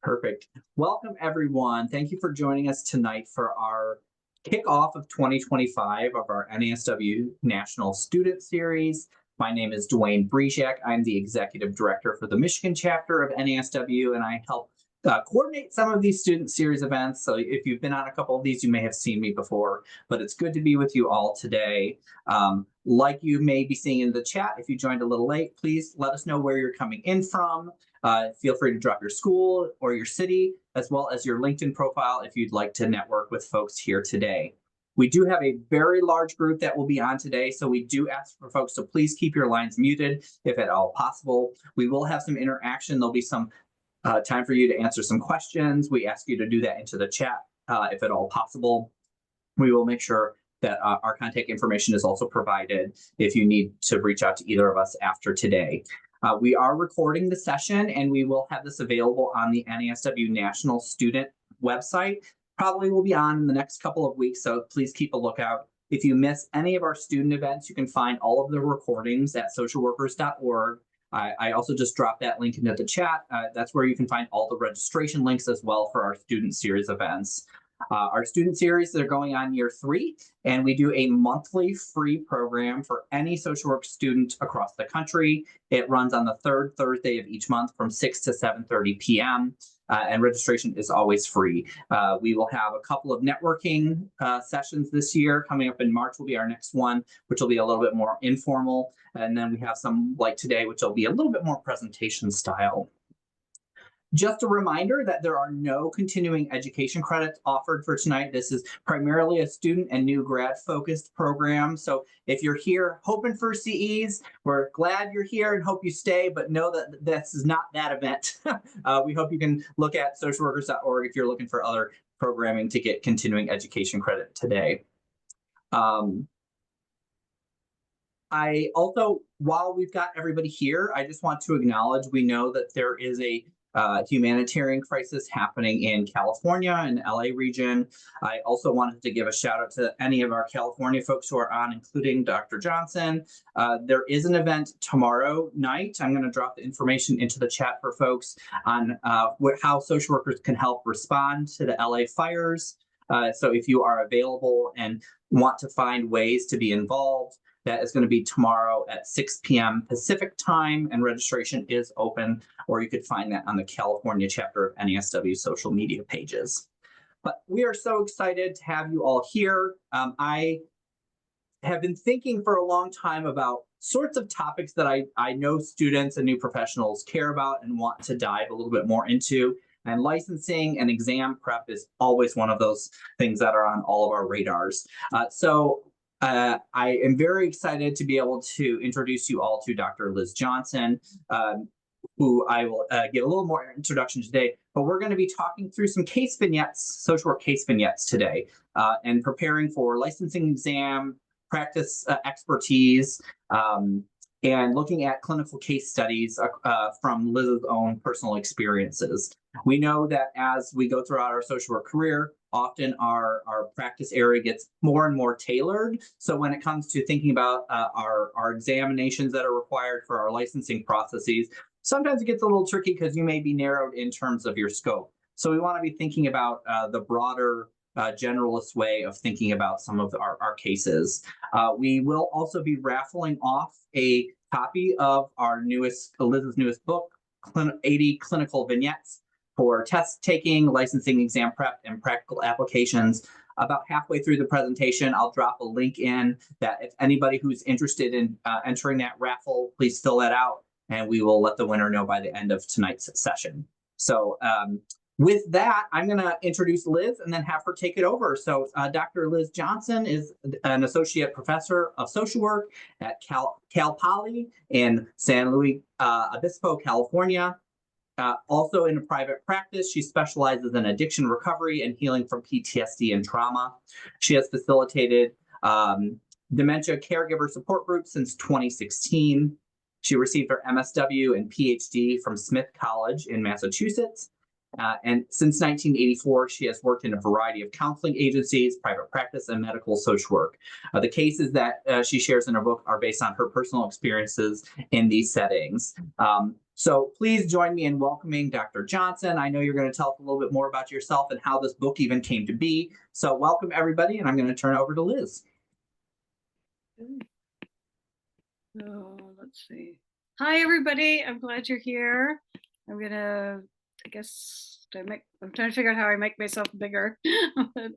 Perfect. Welcome, everyone. Thank you for joining us tonight for our kickoff of 2025 of our NASW National Student Series. My name is Dwayne Brezak. I'm the Executive Director for the Michigan chapter of NASW, and I help coordinate some of these student series events. So if you've been on a couple of these, you may have seen me before, but it's good to be with you all today. Like you may be seeing in the chat, if you joined a little late, please let us know where you're coming in from. Feel free to drop your school or your city, as well as your LinkedIn profile if you'd like to network with folks here today. We do have a very large group that will be on today, so we do ask for folks to please keep your lines muted if at all possible. We will have some interaction. There'll be some time for you to answer some questions. We ask you to do that into the chat if at all possible. We will make sure that our contact information is also provided if you need to reach out to either of us after today. We are recording the session, and we will have this available on the NASW National Student website. Probably will be on in the next couple of weeks, so please keep a lookout. If you miss any of our student events, you can find all of the recordings at socialworkers.org. I also just dropped that link into the chat. That's where you can find all the registration links as well for our student series events. Our student series, they're going on year 3, and we do a monthly free program for any social work student across the country. It runs on the 3rd Thursday of each month from 6 to 7:30 p.m. And registration is always free. We will have a couple of networking sessions this year. Coming up in March will be our next one, which will be a little bit more informal. And then we have some like today, which will be a little bit more presentation style. Just a reminder that there are no continuing education credits offered for tonight. This is primarily a student and new grad focused program. So if you're here hoping for CEs, we're glad you're here and hope you stay, but know that this is not that event. We hope you can look at socialworkers.org if you're looking for other programming to get continuing education credit today. I also, while we've got everybody here, I just want to acknowledge we know that there is a humanitarian crisis happening in California and LA region. I also wanted to give a shout out to any of our California folks who are on, including Dr. Johnston. There is an event tomorrow night. I'm going to drop the information into the chat for folks on how social workers can help respond to the LA fires. So if you are available and want to find ways to be involved, that is going to be tomorrow at 6 p.m. Pacific time, and registration is open, or you could find that on the California chapter of NASW social media pages. But we are so excited to have you all here. I have been thinking for a long time about sorts of topics that I know students and new professionals care about and want to dive a little bit more into. And licensing and exam prep is always one of those things that are on all of our radars. I am very excited to be able to introduce you all to Dr. Liz Johnston, who I will get a little more introduction today, but we're going to be talking through some case vignettes, social work case vignettes today, and preparing for licensing exam, practice expertise, and looking at clinical case studies from Liz's own personal experiences. We know that as we go throughout our social work career, often our practice area gets more and more tailored. So when it comes to thinking about our examinations that are required for our licensing processes, sometimes it gets a little tricky because you may be narrowed in terms of your scope. So we want to be thinking about the broader generalist way of thinking about some of our cases. We will also be raffling off a copy of our Liz's newest book, 80 Clinical Vignettes for test taking, licensing exam prep, and practical applications. About halfway through the presentation, I'll drop a link in that if anybody who's interested in entering that raffle, please fill that out, and we will let the winner know by the end of tonight's session. So with that, I'm going to introduce Liz and then have her take it over. So Dr. Liz Johnston is an associate professor of social work at Cal Poly in San Luis Obispo, California. Also in a private practice, she specializes in addiction recovery and healing from PTSD and trauma. She has facilitated dementia caregiver support groups since 2016. She received her MSW and PhD from Smith College in Massachusetts. And since 1984, she has worked in a variety of counseling agencies, private practice, and medical social work. The cases that she shares in her book are based on her personal experiences in these settings. So please join me in welcoming Dr. Johnson. I know you're going to tell us a little bit more about yourself and how this book even came to be. So welcome everybody, and I'm going to turn it over to Liz. So let's see. Hi everybody, I'm glad you're here. I'm gonna, I guess, I'm trying to figure out how I make myself bigger. But,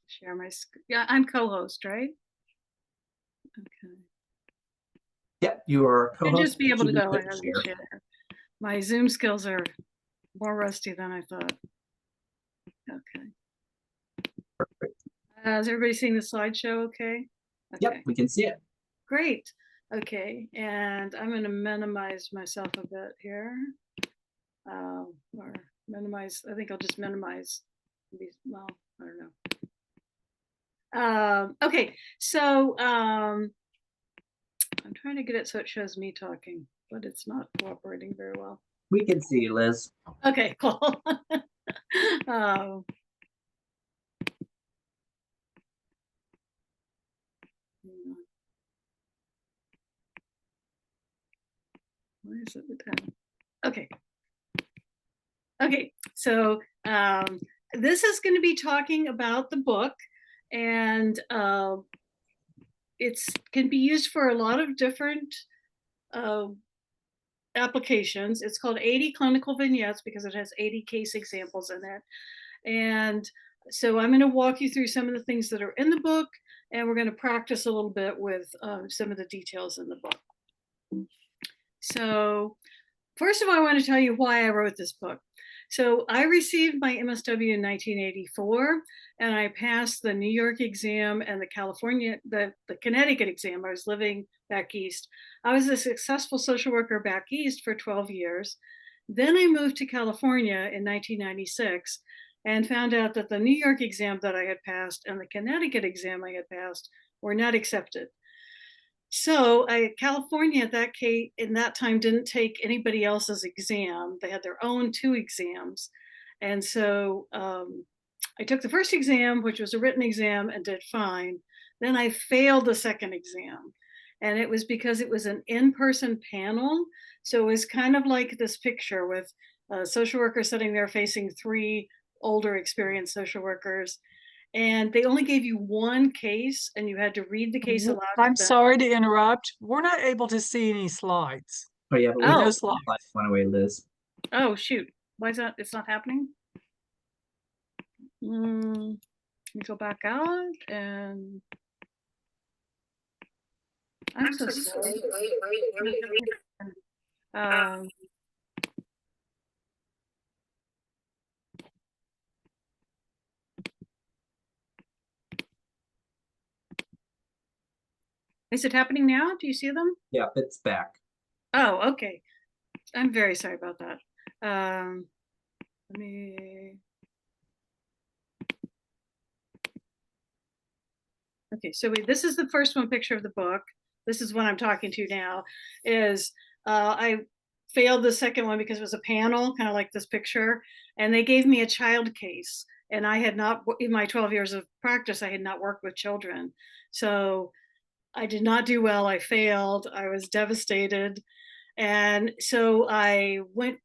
share my screen. Yeah, I'm co-host, right? Okay. Yep, you are I'll co-host. just be able to go ahead and share. My Zoom skills are more rusty than I thought. Okay. Perfect. Is everybody seeing the slideshow okay? Yep, we can see it. Great. Okay, and I'm going to minimize myself a bit here. Or minimize, I think I'll just minimize these, well, I don't know. Okay, so I'm trying to get it so it shows me talking, but it's not cooperating very well. We can see you, Liz. Okay, cool. Why is it the time? Okay. Okay, so this is going to be talking about the book, and it can be used for a lot of different applications. It's called 80 Clinical Vignettes because it has 80 case examples in it. And so I'm going to walk you through some of the things that are in the book, and we're going to practice a little bit with some of the details in the book. So first of all, I want to tell you why I wrote this book. So I received my MSW in 1984, and I passed the New York exam and the Connecticut exam. I was living back east. I was a successful social worker back east for 12 years. Then I moved to California in 1996 and found out that the New York exam that I had passed and the Connecticut exam I had passed were not accepted. So California in that time didn't take anybody else's exam. They had their own 2 exams. And so I took the first exam, which was a written exam, and did fine. Then I failed the second exam. And it was because it was an in-person panel. So it was kind of like this picture with a social worker sitting there facing 3 older experienced social workers. And they only gave you 1 case, and you had to read the case aloud. I'm sorry to interrupt. We're not able to see any slides. Oh yeah, but no slides. Went away, Liz. Oh shoot! Why is that? It's not happening. Let me go back out and. I'm so sorry. Is it happening now? Do you see them? Yeah, it's back. Oh, okay. I'm very sorry about that. Let me. Okay, so this is the first one picture of the book. This is what I'm talking to now. I failed the second one because it was a panel, kind of like this picture, and they gave me a child case. And I had not, in my 12 years of practice, I had not worked with children. So I did not do well. I failed. I was devastated. And so I went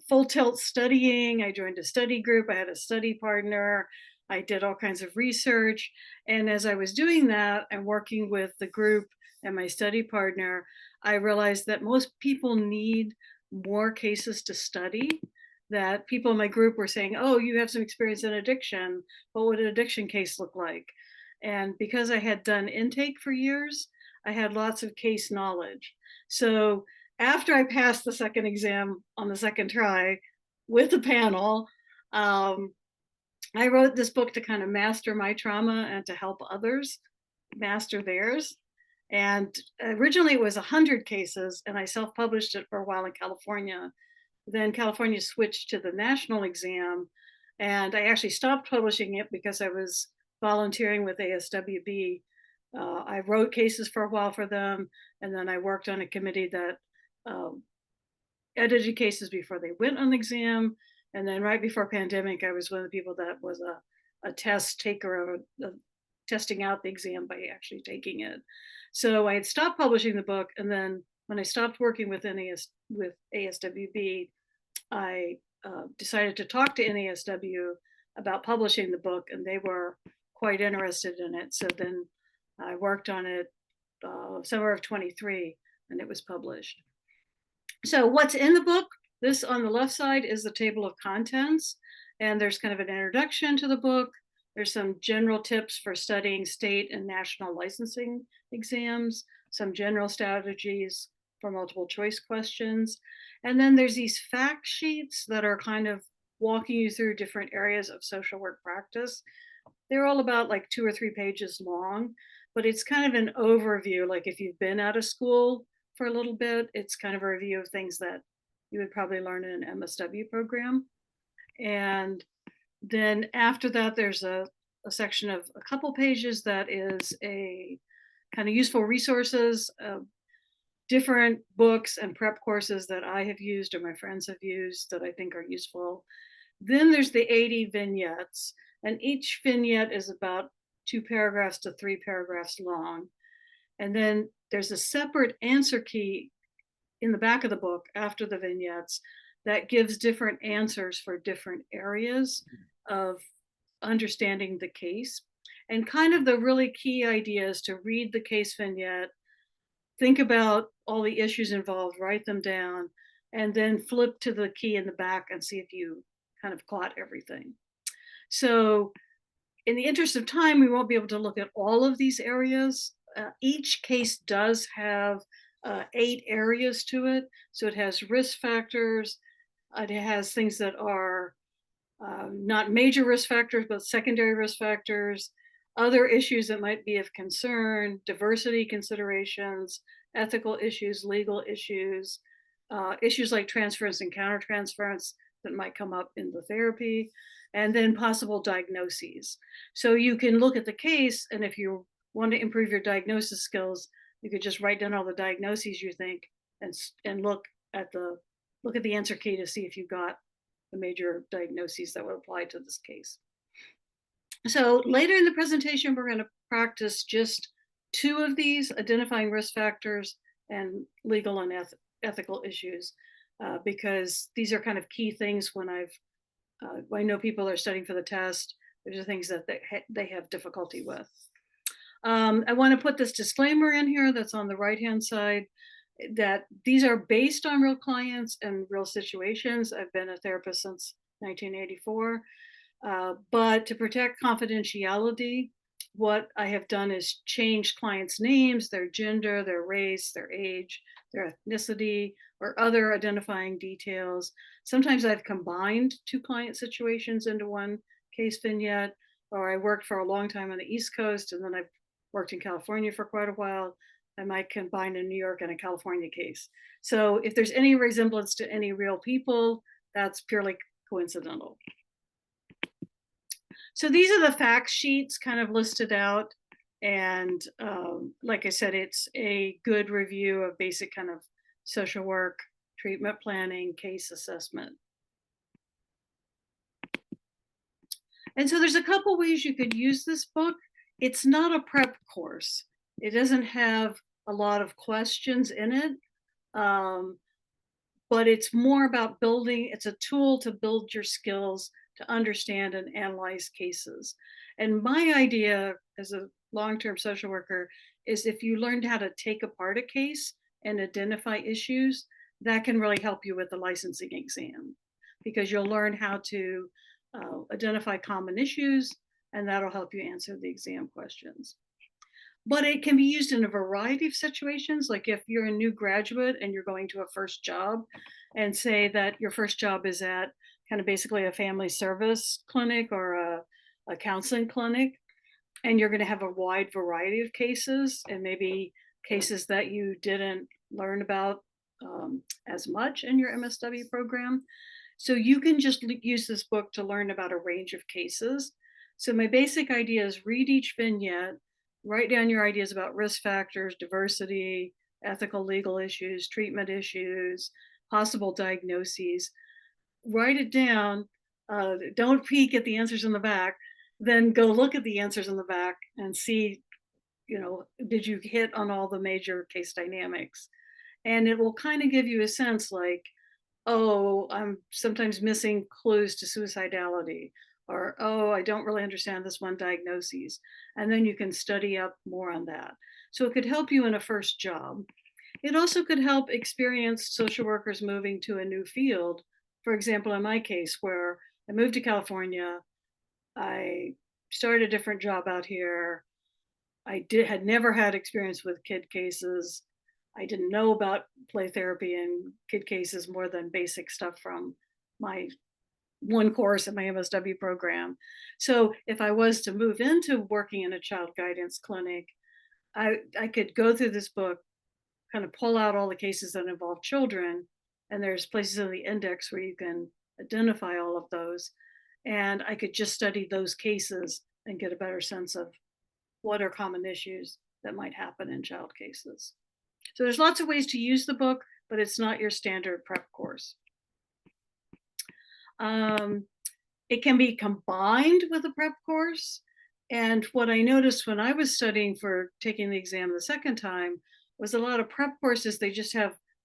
full tilt studying. I joined a study group. I had a study partner. I did all kinds of research. And as I was doing that and working with the group and my study partner, I realized that most people need more cases to study. That people in my group were saying, oh, you have some experience in addiction. What would an addiction case look like? And because I had done intake for years, I had lots of case knowledge. So after I passed the second exam on the second try with the panel, I wrote this book to kind of master my trauma and to help others master theirs. And originally it was 100 cases, and I self-published it for a while in California. Then California switched to the national exam, and I actually stopped publishing it because I was volunteering with ASWB. I wrote cases for a while for them, and then I worked on a committee that edited cases before they went on the exam. And then right before pandemic, I was one of the people that was a test taker of a testing out the exam by actually taking it. So I had stopped publishing the book, and then when I stopped working with ASWB, I decided to talk to NASW about publishing the book, and they were quite interested in it. So then I worked on it summer of 23, and it was published. So what's in the book? This on the left side is the table of contents, and there's kind of an introduction to the book. There's some general tips for studying state and national licensing exams, some general strategies for multiple choice questions. And then there's these fact sheets that are kind of walking you through different areas of social work practice. They're all about like 2 or 3 pages long, but it's kind of an overview. Like if you've been out of school for a little bit, it's kind of a review of things that you would probably learn in an MSW program. And then after that, there's a section of a couple pages that is a kind of useful resources, different books and prep courses that I have used or my friends have used that I think are useful. Then there's the 80 vignettes, and each vignette is about 2 paragraphs to 3 paragraphs long. And then there's a separate answer key in the back of the book after the vignettes that gives different answers for different areas of understanding the case. And kind of the really key idea is to read the case vignette, think about all the issues involved, write them down, and then flip to the key in the back and see if you kind of caught everything. So in the interest of time, we won't be able to look at all of these areas. Each case does have 8 areas to it. So it has risk factors. It has things that are not major risk factors, but secondary risk factors, other issues that might be of concern, diversity considerations, ethical issues, legal issues, issues like transference and countertransference that might come up in the therapy, and then possible diagnoses. So you can look at the case, and if you want to improve your diagnosis skills, you could just write down all the diagnoses you think and look at the answer key to see if you got the major diagnoses that would apply to this case. So later in the presentation, we're going to practice just 2 of these, identifying risk factors and legal and ethical issues, because these are kind of key things when I know people are studying for the test. These are things that they have difficulty with. I want to put this disclaimer in here that's on the right-hand side, that these are based on real clients and real situations. I've been a therapist since 1984, but to protect confidentiality, what I have done is change clients' names, their gender, their race, their age, their ethnicity, or other identifying details. Sometimes I've combined 2 client situations into one case vignette, or I worked for a long time on the East Coast, and then I've worked in California for quite a while. I might combine a New York and a California case. So if there's any resemblance to any real people, that's purely coincidental. So these are the fact sheets kind of listed out. And like I said, it's a good review of basic kind of social work, treatment planning, case assessment. And so there's a couple ways you could use this book. It's not a prep course. It doesn't have a lot of questions in it, but it's more about building. It's a tool to build your skills to understand and analyze cases. And my idea as a long-term social worker is if you learned how to take apart a case and identify issues, that can really help you with the licensing exam, because you'll learn how to identify common issues, and that'll help you answer the exam questions. But it can be used in a variety of situations. Like if you're a new graduate and you're going to a first job, and say that your first job is at kind of basically a family service clinic or a counseling clinic, and you're going to have a wide variety of cases, and maybe cases that you didn't learn about as much in your MSW program. So you can just use this book to learn about a range of cases. So my basic idea is read each vignette, write down your ideas about risk factors, diversity, ethical, legal issues, treatment issues, possible diagnoses. Write it down. Don't peek at the answers in the back. then go look at the answers in the back and see, did you hit on all the major case dynamics? And it will kind of give you a sense like, oh, I'm sometimes missing clues to suicidality, or oh, I don't really understand this one diagnosis. And then you can study up more on that. So it could help you in a first job. It also could help experienced social workers moving to a new field. For example, in my case, where I moved to California, I started a different job out here. Had never had experience with kid cases. I didn't know about play therapy and kid cases more than basic stuff from my one course in my MSW program. So if I was to move into working in a child guidance clinic, I could go through this book, kind of pull out all the cases that involve children, and there's places in the index where you can identify all of those. And I could just study those cases and get a better sense of what are common issues that might happen in child cases. So there's lots of ways to use the book, but it's not your standard prep course. It can be combined with a prep course. And what I noticed when I was studying for taking the exam the second time was a lot of prep courses, they'll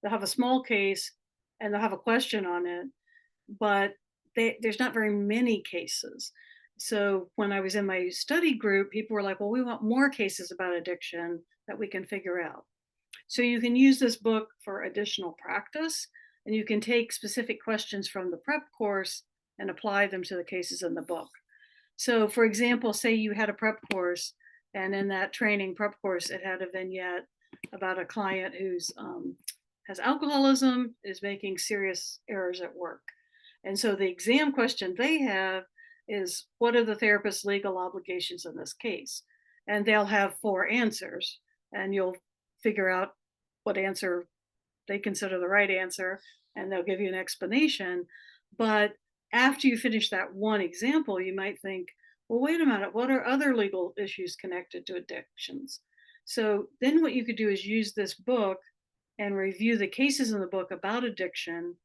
have a small case and they'll have a question on it, but there's not very many cases. So when I was in my study group, people were like, well, we want more cases about addiction that we can figure out. So you can use this book for additional practice, and you can take specific questions from the prep course and apply them to the cases in the book. So for example, say you had a prep course, and in that training prep course, it had a vignette about a client who's has alcoholism, is making serious errors at work. And so the exam question they have is, what are the therapist's legal obligations in this case? And they'll have 4 answers, and you'll figure out what answer they consider the right answer, and they'll give you an explanation. But after you finish that one example, you might think, well, wait a minute, what are other legal issues connected to addictions? So then what you could do is use this book and review the cases in the book about addiction,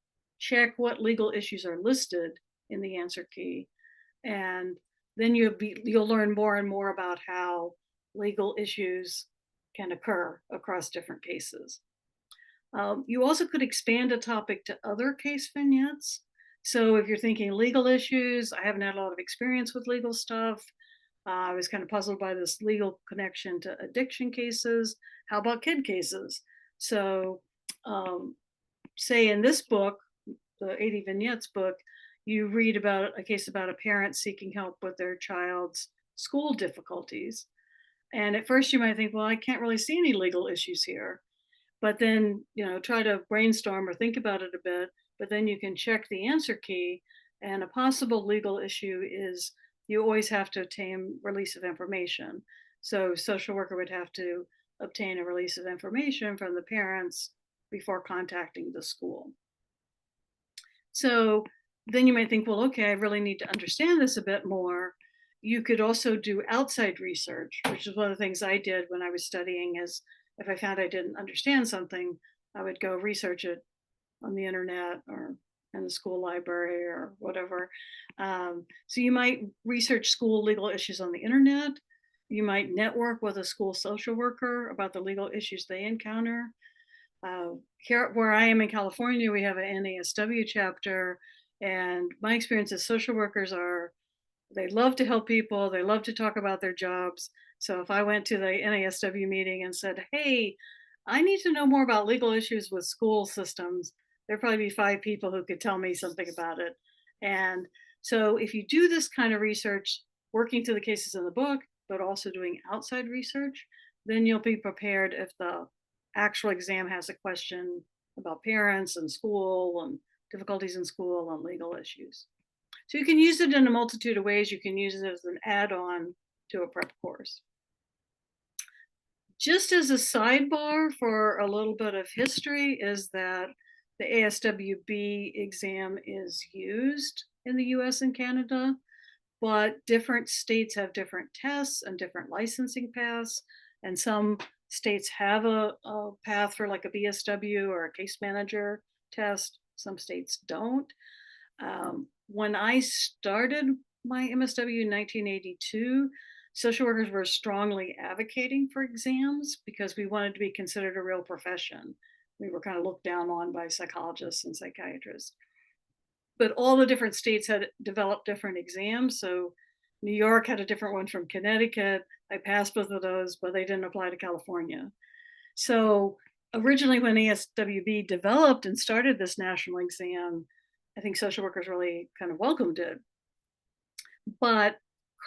check what legal issues are listed in the answer key, and then you'll learn more and more about how legal issues can occur across different cases. You also could expand a topic to other case vignettes. So if you're thinking legal issues, I haven't had a lot of experience with legal stuff. I was kind of puzzled by this legal connection to addiction cases. How about kid cases? So say in this book, the 80 Vignettes book, you read about a case about a parent seeking help with their child's school difficulties. And at first you might think, well, I can't really see any legal issues here. But then, try to brainstorm or think about it a bit. But then you can check the answer key. And a possible legal issue is you always have to obtain release of information. So social worker would have to obtain a release of information from the parents before contacting the school. So then you might think, well, okay, I really need to understand this a bit more. You could also do outside research, which is one of the things I did when I was studying. Is if I found I didn't understand something, I would go research it on the internet or in the school library or whatever. So you might research school legal issues on the internet. You might network with a school social worker about the legal issues they encounter. Here, where I am in California, we have an NASW chapter, and my experience is social workers they love to help people. They love to talk about their jobs. So if I went to the NASW meeting and said, hey, I need to know more about legal issues with school systems, there'd probably be 5 people who could tell me something about it. And so if you do this kind of research, working through the cases in the book, but also doing outside research, then you'll be prepared if the actual exam has a question about parents and school and difficulties in school and legal issues. So you can use it in a multitude of ways. You can use it as an add-on to a prep course. Just as a sidebar for a little bit of history is that the ASWB exam is used in the US and Canada, but different states have different tests and different licensing paths. And some states have a path for like a BSW or a case manager test. Some states don't. When I started my MSW in 1982, social workers were strongly advocating for exams because we wanted to be considered a real profession. We were kind of looked down on by psychologists and psychiatrists. But all the different states had developed different exams. So New York had a different one from Connecticut. I passed both of those, but they didn't apply to California. So originally, when ASWB developed and started this national exam, I think social workers really kind of welcomed it. But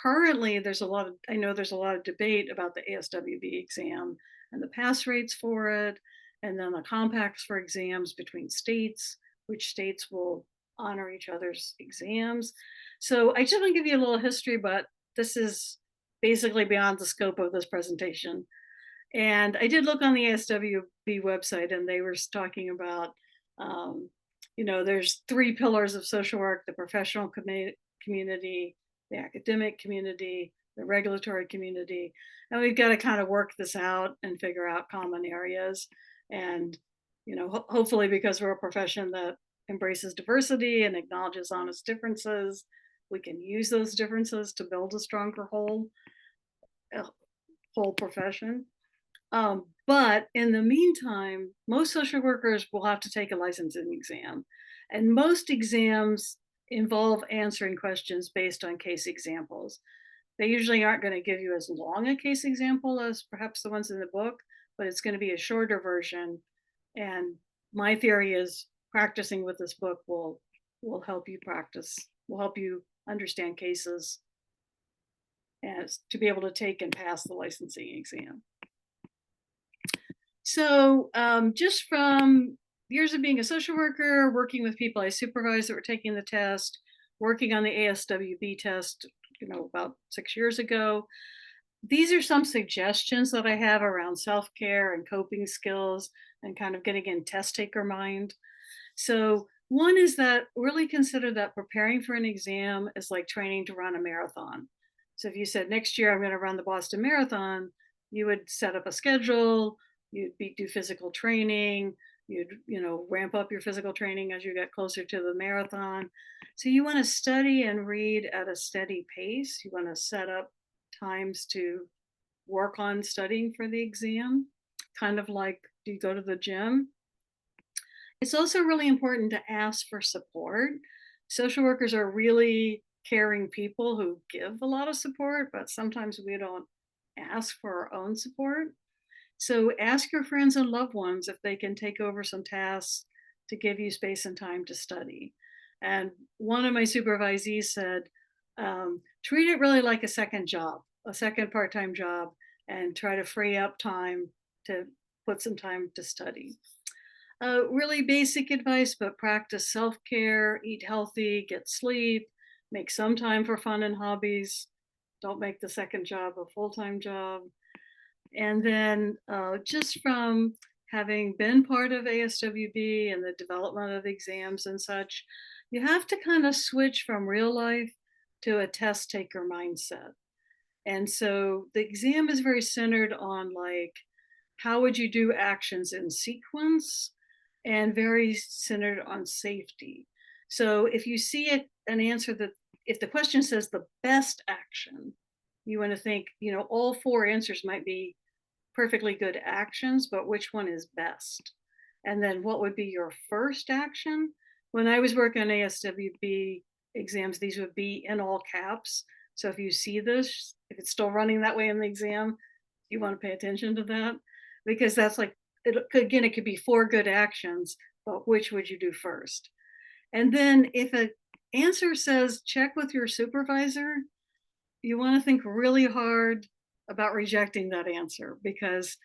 currently, I know there's a lot of debate about the ASWB exam and the pass rates for it, and then the compacts for exams between states, which states will honor each other's exams. So I just want to give you a little history, but this is basically beyond the scope of this presentation. And I did look on the ASWB website, and they were talking about, there's three pillars of social work: the professional community, the academic community, the regulatory community. And we've got to kind of work this out and figure out common areas. And, hopefully, because we're a profession that embraces diversity and acknowledges honest differences, we can use those differences to build a stronger whole profession. But in the meantime, most social workers will have to take a licensing exam. And most exams involve answering questions based on case examples. They usually aren't going to give you as long a case example as perhaps the ones in the book, but it's going to be a shorter version. And my theory is practicing with this book will help you will help you understand cases as to be able to take and pass the licensing exam. So just from years of being a social worker, working with people I supervised that were taking the test, working on the ASWB test, about 6 years ago, these are some suggestions that I have around self-care and coping skills and kind of getting in test taker mind. So one is that really consider that preparing for an exam is like training to run a marathon. So if you said next year I'm going to run the Boston Marathon, you would set up a schedule, you'd do physical training, you'd ramp up your physical training as you get closer to the marathon. So you want to study and read at a steady pace. You want to set up times to work on studying for the exam, kind of like you go to the gym. It's also really important to ask for support. Social workers are really caring people who give a lot of support, but sometimes we don't ask for our own support. So ask your friends and loved ones if they can take over some tasks to give you space and time to study. And one of my supervisees said, treat it really like a second job, a second part-time job, and try to free up time to put some time to study. Really basic advice, but practice self-care, eat healthy, get sleep, make some time for fun and hobbies. Don't make the second job a full-time job. And then just from having been part of ASWB and the development of exams and such, you have to kind of switch from real life to a test taker mindset. And so the exam is very centered on like, how would you do actions in sequence, and very centered on safety. So if you see an answer that, if the question says the best action, you want to think, all four answers might be perfectly good actions, but which one is best? And then what would be your first action? When I was working on ASWB exams, these would be in all caps. So if you see this, if it's still running that way in the exam, you want to pay attention to that, because that's like, it could be 4 good actions, but which would you do first? And then if an answer says check with your supervisor, you want to think really hard about rejecting that answer, because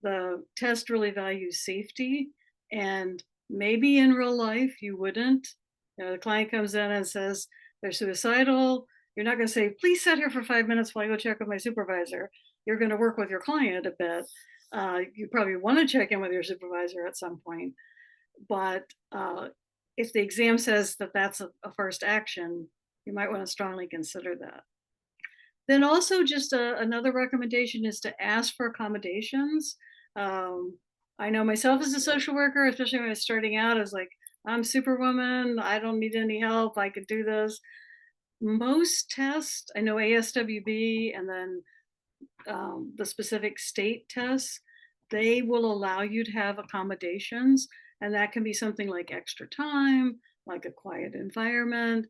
the test really values safety. And maybe in real life you wouldn't. The client comes in and says they're suicidal. You're not going to say, please sit here for 5 minutes while I go check with my supervisor. You're going to work with your client a bit. You probably want to check in with your supervisor at some point. But if the exam says that that's a first action, you might want to strongly consider that. Then also just another recommendation is to ask for accommodations. I know myself as a social worker, especially when I was starting out, I was like, I'm Superwoman, I don't need any help, I could do this. Most tests, I know ASWB and then the specific state tests, they will allow you to have accommodations, and that can be something like extra time, like a quiet environment.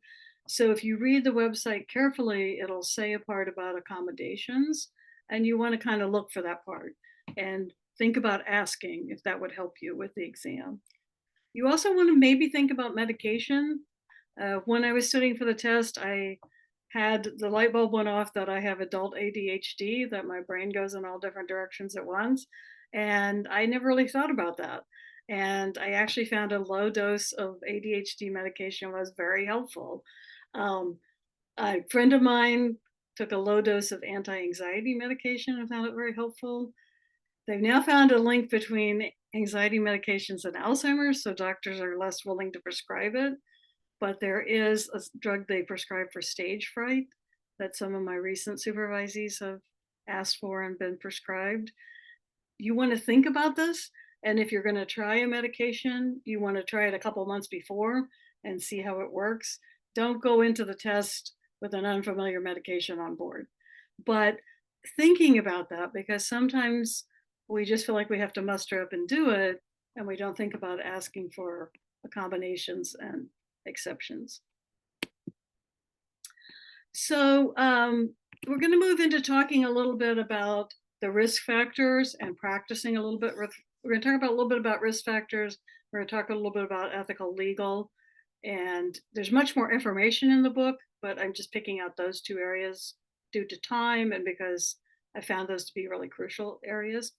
So if you read the website carefully, it'll say a part about accommodations, and you want to kind of look for that part and think about asking if that would help you with the exam. You also want to maybe think about medication. When I was studying for the test, I had the light bulb went off that I have adult ADHD, that my brain goes in all different directions at once. And I never really thought about that. And I actually found a low dose of ADHD medication was very helpful. Um, a friend of mine took a low dose of anti anxiety medication and found it very helpful. They've now found a link between anxiety medications and Alzheimer's, so doctors are less willing to prescribe it. But there is a drug they prescribe for stage fright that some of my recent supervisees have asked for and been prescribed. You want to think about this. And if you're going to try a medication, you want to try it a couple months before and see how it works. Don't go into the test with an unfamiliar medication on board. But thinking about that, because sometimes we just feel like we have to muster up and do it, and we don't think about asking for accommodations and exceptions. So we're going to move into talking a little bit about the risk factors and practicing a little bit. We're going to talk about a little bit about risk factors. We're going to talk a little bit about ethical legal. And there's much more information in the book, but I'm just picking out those two areas due to time and because I found those to be really crucial areas.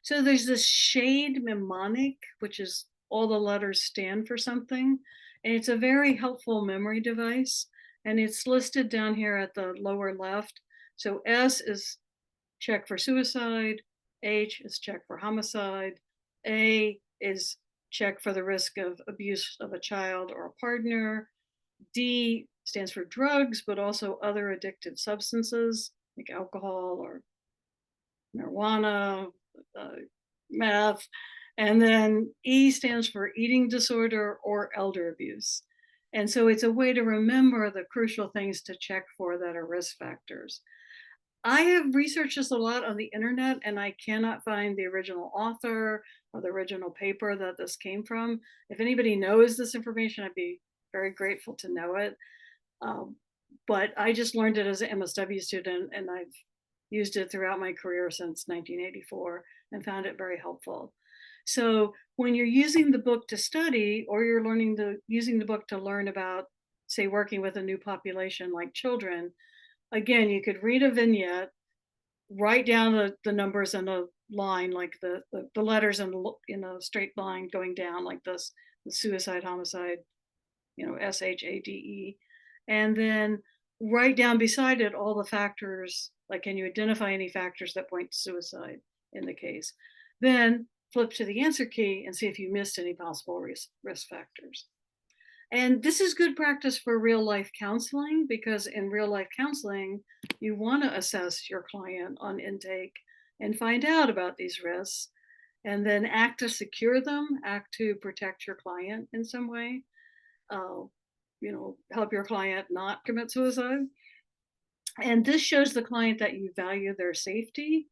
So there's this shade mnemonic, which is all the letters stand for something. And it's a very helpful memory device. And it's listed down here at the lower left. So S is check for suicide, H is check for homicide, A is check for the risk of abuse of a child or a partner, D stands for drugs, but also other addictive substances like alcohol or marijuana, meth. And then E stands for eating disorder or elder abuse. And so it's a way to remember the crucial things to check for that are risk factors. I have researched this a lot on the internet and I cannot find the original author or the original paper that this came from. If anybody knows this information, I'd be very grateful to know it. But I just learned it as an MSW student and I've used it throughout my career since 1984 and found it very helpful. So when you're using the book to study or you're using the book to learn about, say, working with a new population like children, again, you could read a vignette, write down the numbers in a line, like the letters in a straight line going down like this, the suicide, homicide, SHADE, and then write down beside it all the factors, like can you identify any factors that point to suicide in the case? Then flip to the answer key and see if you missed any possible risk factors. And this is good practice for real life counseling because in real life counseling, you want to assess your client on intake and find out about these risks and then act to secure them, act to protect your client in some way, help your client not commit suicide. And this shows the client that you value their safety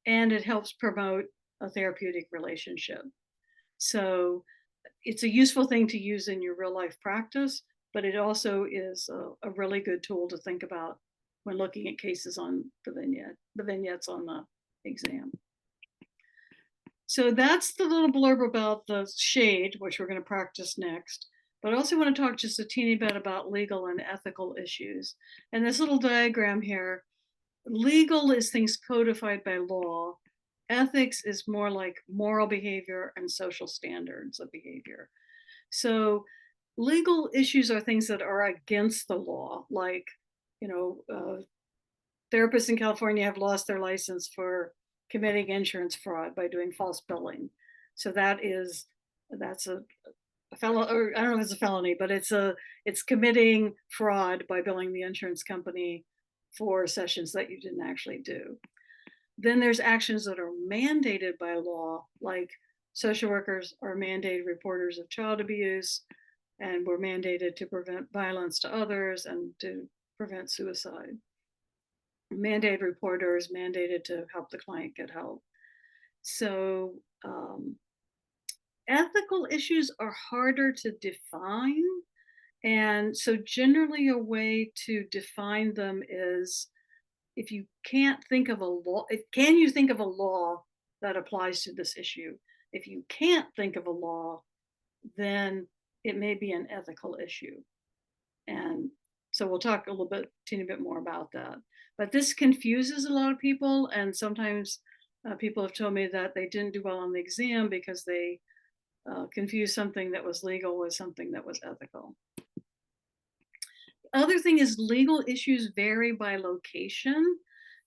and it helps promote a therapeutic relationship. So it's a useful thing to use in your real life practice, but it also is a really good tool to think about when looking at cases on the vignettes on the exam. So that's the little blurb about the shade, which we're going to practice next. But I also want to talk just a teeny bit about legal and ethical issues. And this little diagram here, legal is things codified by law. Ethics is more like moral behavior and social standards of behavior. So legal issues are things that are against the law, like, therapists in California have lost their license for committing insurance fraud by doing false billing. So that's a felony, or I don't know if it's a felony, but it's committing fraud by billing the insurance company for sessions that you didn't actually do. Then there's actions that are mandated by law, like social workers are mandated reporters of child abuse, and we're mandated to prevent violence to others and to prevent suicide. Mandated reporters mandated to help the client get help. So ethical issues are harder to define. And so generally a way to define them is, if you can't think of a law, can you think of a law that applies to this issue? If you can't think of a law, then it may be an ethical issue. And so we'll talk a little bit, teeny bit more about that. But this confuses a lot of people. And sometimes people have told me that they didn't do well on the exam because they confused something that was legal with something that was ethical. Other thing is legal issues vary by location.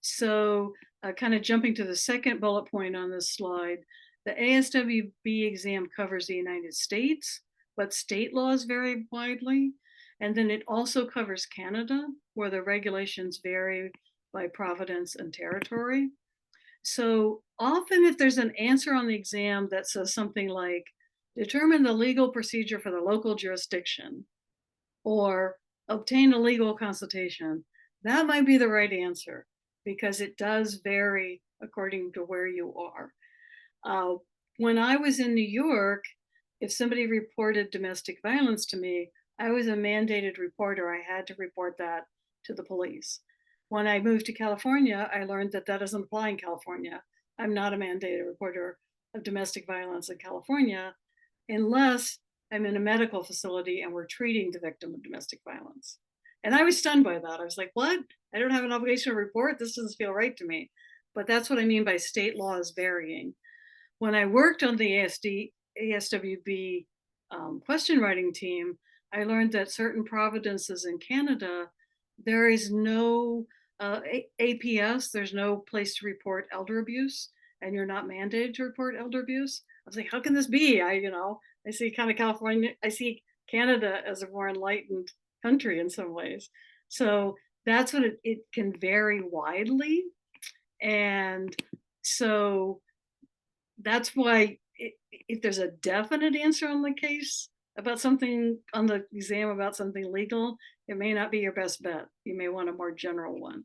So kind of jumping to the second bullet point on this slide, the ASWB exam covers the United States, but state laws vary widely. And then it also covers Canada, where the regulations vary by province and territory. So often if there's an answer on the exam that says something like, determine the legal procedure for the local jurisdiction, or obtain a legal consultation, that might be the right answer, because it does vary according to where you are. When I was in New York, if somebody reported domestic violence to me, I was a mandated reporter. I had to report that to the police. When I moved to California, I learned that that doesn't apply in California. I'm not a mandated reporter of domestic violence in California unless I'm in a medical facility and we're treating the victim of domestic violence. And I was stunned by that. I was like, what? I don't have an obligation to report. This doesn't feel right to me. But that's what I mean by state laws varying. When I worked on the ASWB question writing team, I learned that certain provinces in Canada, there is no APS, there's no place to report elder abuse, and you're not mandated to report elder abuse. I was like, how can this be? I see kind of California, I see Canada as a more enlightened country in some ways. So that's what it can vary widely. And so that's why if there's a definite answer on the case about something on the exam about something legal, it may not be your best bet. You may want a more general one.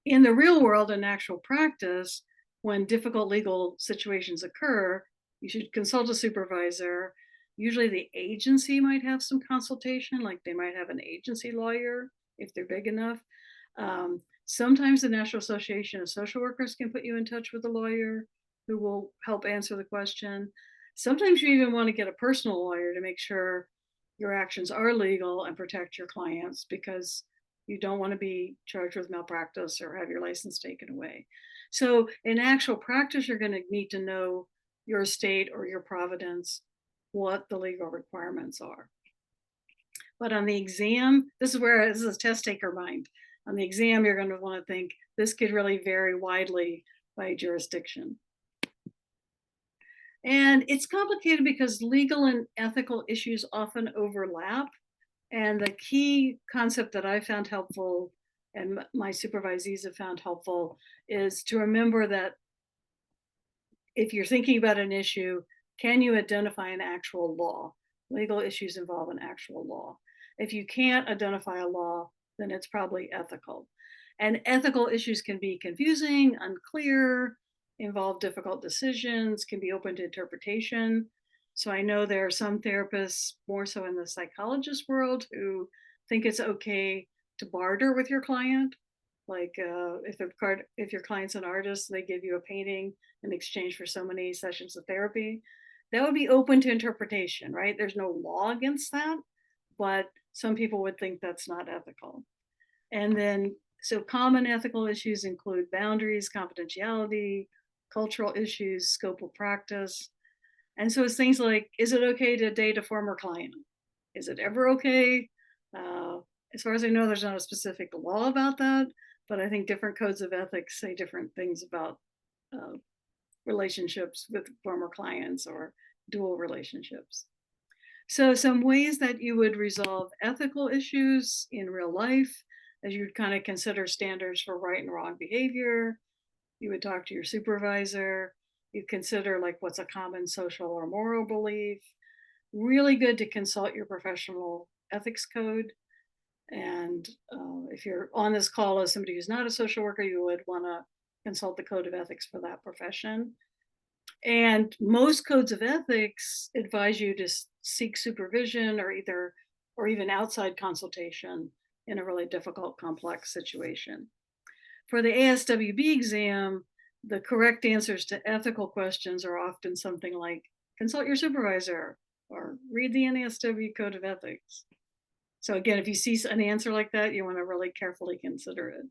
In the real world, in actual practice, when difficult legal situations occur, you should consult a supervisor. Usually the agency might have some consultation, like they might have an agency lawyer if they're big enough. Sometimes the National Association of Social Workers can put you in touch with a lawyer who will help answer the question. Sometimes you even want to get a personal lawyer to make sure your actions are legal and protect your clients, because you don't want to be charged with malpractice or have your license taken away. So in actual practice, you're going to need to know your state or your province, what the legal requirements are. But on the exam, this is test taker mind. On the exam, you're going to want to think this could really vary widely by jurisdiction. And it's complicated because legal and ethical issues often overlap. And the key concept that I found helpful, and my supervisees have found helpful, is to remember that if you're thinking about an issue, can you identify an actual law? Legal issues involve an actual law. If you can't identify a law, then it's probably ethical. And ethical issues can be confusing, unclear, involve difficult decisions, can be open to interpretation. So I know there are some therapists, more so in the psychologist world, who think it's okay to barter with your client. Like if your client's an artist, they give you a painting in exchange for so many sessions of therapy. That would be open to interpretation, right? There's no law against that, but some people would think that's not ethical. And then, so common ethical issues include boundaries, confidentiality, cultural issues, scope of practice. And so it's things like, is it okay to date a former client? Is it ever okay? As far as I know, there's not a specific law about that, but I think different codes of ethics say different things about relationships with former clients or dual relationships. So some ways that you would resolve ethical issues in real life, as you'd kind of consider standards for right and wrong behavior. You would talk to your supervisor. You consider like what's a common social or moral belief. Really good to consult your professional ethics code. And if you're on this call as somebody who's not a social worker, you would want to consult the code of ethics for that profession. And most codes of ethics advise you to seek supervision or even outside consultation in a really difficult, complex situation. For the ASWB exam, the correct answers to ethical questions are often something like consult your supervisor or read the NASW code of ethics. So again, if you see an answer like that, you want to really carefully consider it.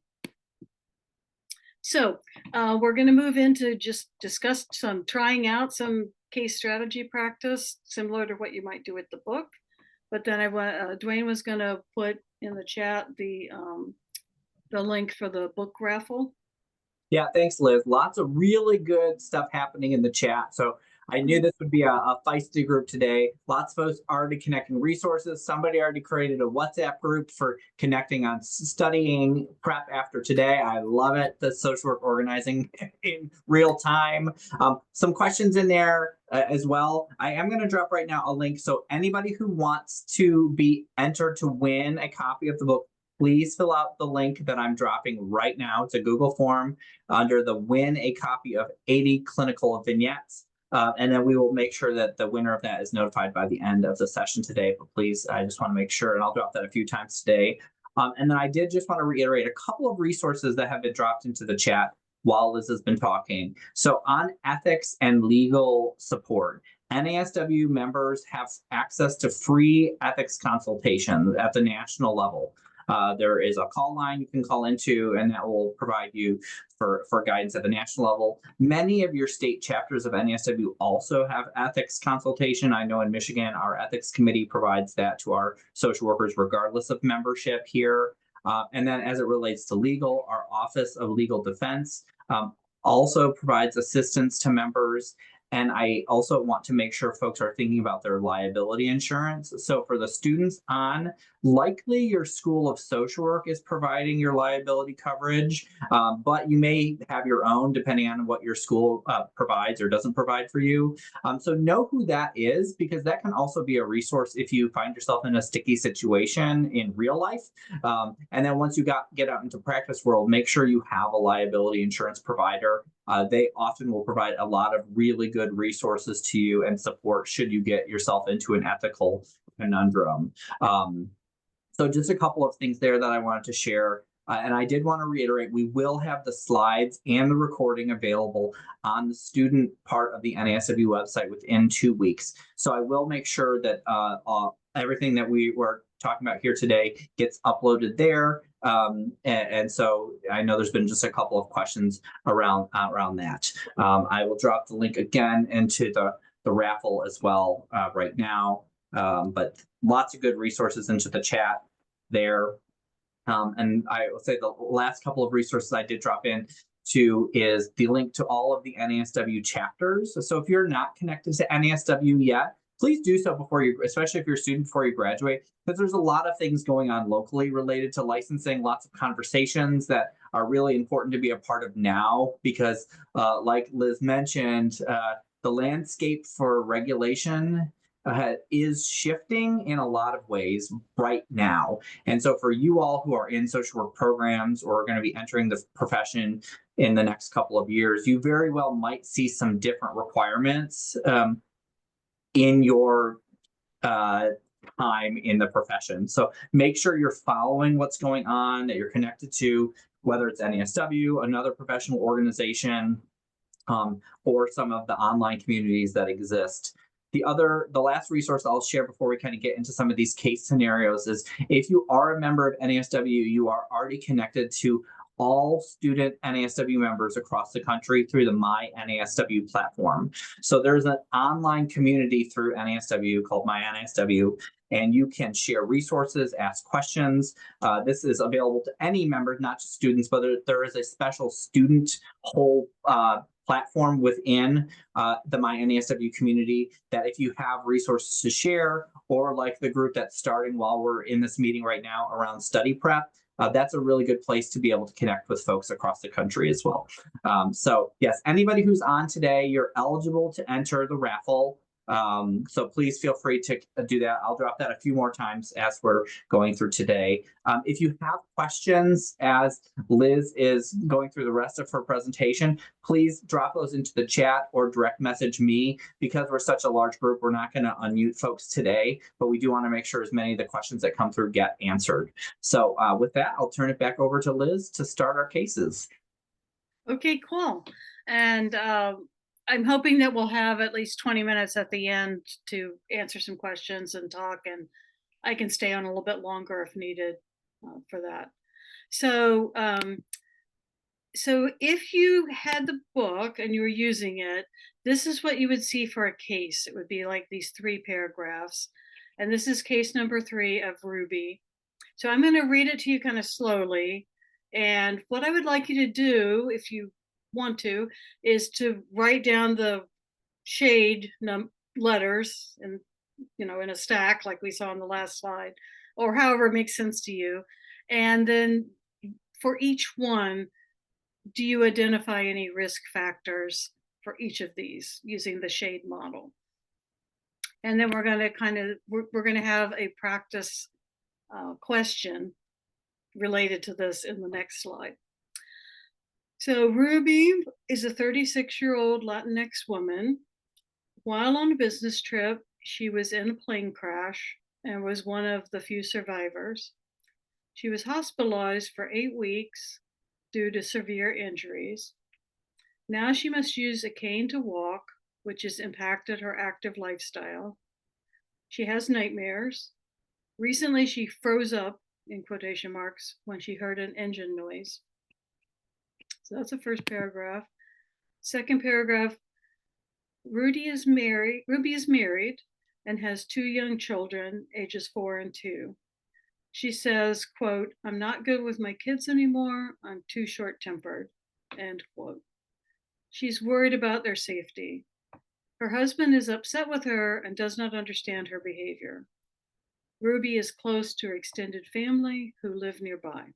So we're going to move into just discuss trying out some case strategy practice, similar to what you might do with the book. But then Dwayne was going to put in the chat the link for the book raffle. Yeah, thanks, Liz. Lots of really good stuff happening in the chat. So I knew this would be a feisty group today. Lots of folks already connecting resources. Somebody already created a WhatsApp group for connecting on studying prep after today. I love it, the social work organizing in real time. Some questions in there as well. I am going to drop right now a link. So anybody who wants to be entered to win a copy of the book, please fill out the link that I'm dropping right now. It's a Google form under the win a copy of 80 clinical vignettes. And then we will make sure that the winner of that is notified by the end of the session today. But please, I just want to make sure, and I'll drop that a few times today. And then I did just want to reiterate a couple of resources that have been dropped into the chat while Liz has been talking. So on ethics and legal support, NASW members have access to free ethics consultation at the national level. There is a call line you can call into, and that will provide you for guidance at the national level. Many of your state chapters of NASW also have ethics consultation. I know in Michigan, our ethics committee provides that to our social workers regardless of membership here. And then as it relates to legal, our Office of Legal Defense also provides assistance to members. And I also want to make sure folks are thinking about their liability insurance. So for the students on, likely your School of Social Work is providing your liability coverage, but you may have your own depending on what your school provides or doesn't provide for you. So know who that is, because that can also be a resource if you find yourself in a sticky situation in real life. And then once you get out into practice world, make sure you have a liability insurance provider. They often will provide a lot of really good resources to you and support should you get yourself into an ethical conundrum. So just a couple of things there that I wanted to share. And I did want to reiterate, we will have the slides and the recording available on the student part of the NASW website within 2 weeks. So I will make sure that everything that we were talking about here today gets uploaded there. And so I know there's been just a couple of questions around that. I will drop the link again into the raffle as well right now. But lots of good resources into the chat there. And I will say the last couple of resources I did drop in to is the link to all of the NASW chapters. So if you're not connected to NASW yet, please do so before you, especially if you're a student before you graduate, because there's a lot of things going on locally related to licensing, lots of conversations that are really important to be a part of now, because like Liz mentioned, the landscape for regulation is shifting in a lot of ways right now. And so for you all who are in social work programs or are going to be entering the profession in the next couple of years, you very well might see some different requirements in your time in the profession. So make sure you're following what's going on, that you're connected to, whether it's NASW, another professional organization, or some of the online communities that exist. The last resource I'll share before we kind of get into some of these case scenarios is if you are a member of NASW, you are already connected to all student NASW members across the country through the My NASW platform. So there's an online community through NASW called My NASW, and you can share resources, ask questions. This is available to any member, not just students, but there is a special student whole platform within the My NASW community that if you have resources to share, or like the group that's starting while we're in this meeting right now around study prep, that's a really good place to be able to connect with folks across the country as well. So yes, anybody who's on today, you're eligible to enter the raffle. So please feel free to do that. I'll drop that a few more times as we're going through today. If you have questions as Liz is going through the rest of her presentation, please drop those into the chat or direct message me. Because we're such a large group, we're not going to unmute folks today, but we do want to make sure as many of the questions that come through get answered. So with that, I'll turn it back over to Liz to start our cases. Okay, cool. And I'm hoping that we'll have at least 20 minutes at the end to answer some questions and talk, and I can stay on a little bit longer if needed for that. So, so if you had the book and you were using it, this is what you would see for a case. It would be like these 3 paragraphs. And this is case number 3 of Ruby. So I'm going to read it to you kind of slowly. And what I would like you to do, if you want to, is to write down the shade letters and, you know, in a stack like we saw on the last slide, or however it makes sense to you. And then for each one, do you identify any risk factors for each of these using the shade model? And then we're going to we're going to have a practice question related to this in the next slide. So Ruby is a 36-year-old Latinx woman. While on a business trip, she was in a plane crash and was one of the few survivors. She was hospitalized for 8 weeks due to severe injuries. Now she must use a cane to walk, which has impacted her active lifestyle. She has nightmares. Recently, she froze up, in quotation marks, when she heard an engine noise. So that's the first paragraph. Second paragraph, Ruby is married and has 2 young children, ages 4 and 2. She says, quote, "I'm not good with my kids anymore. I'm too short-tempered," end quote. She's worried about their safety. Her husband is upset with her and does not understand her behavior. Ruby is close to her extended family who live nearby.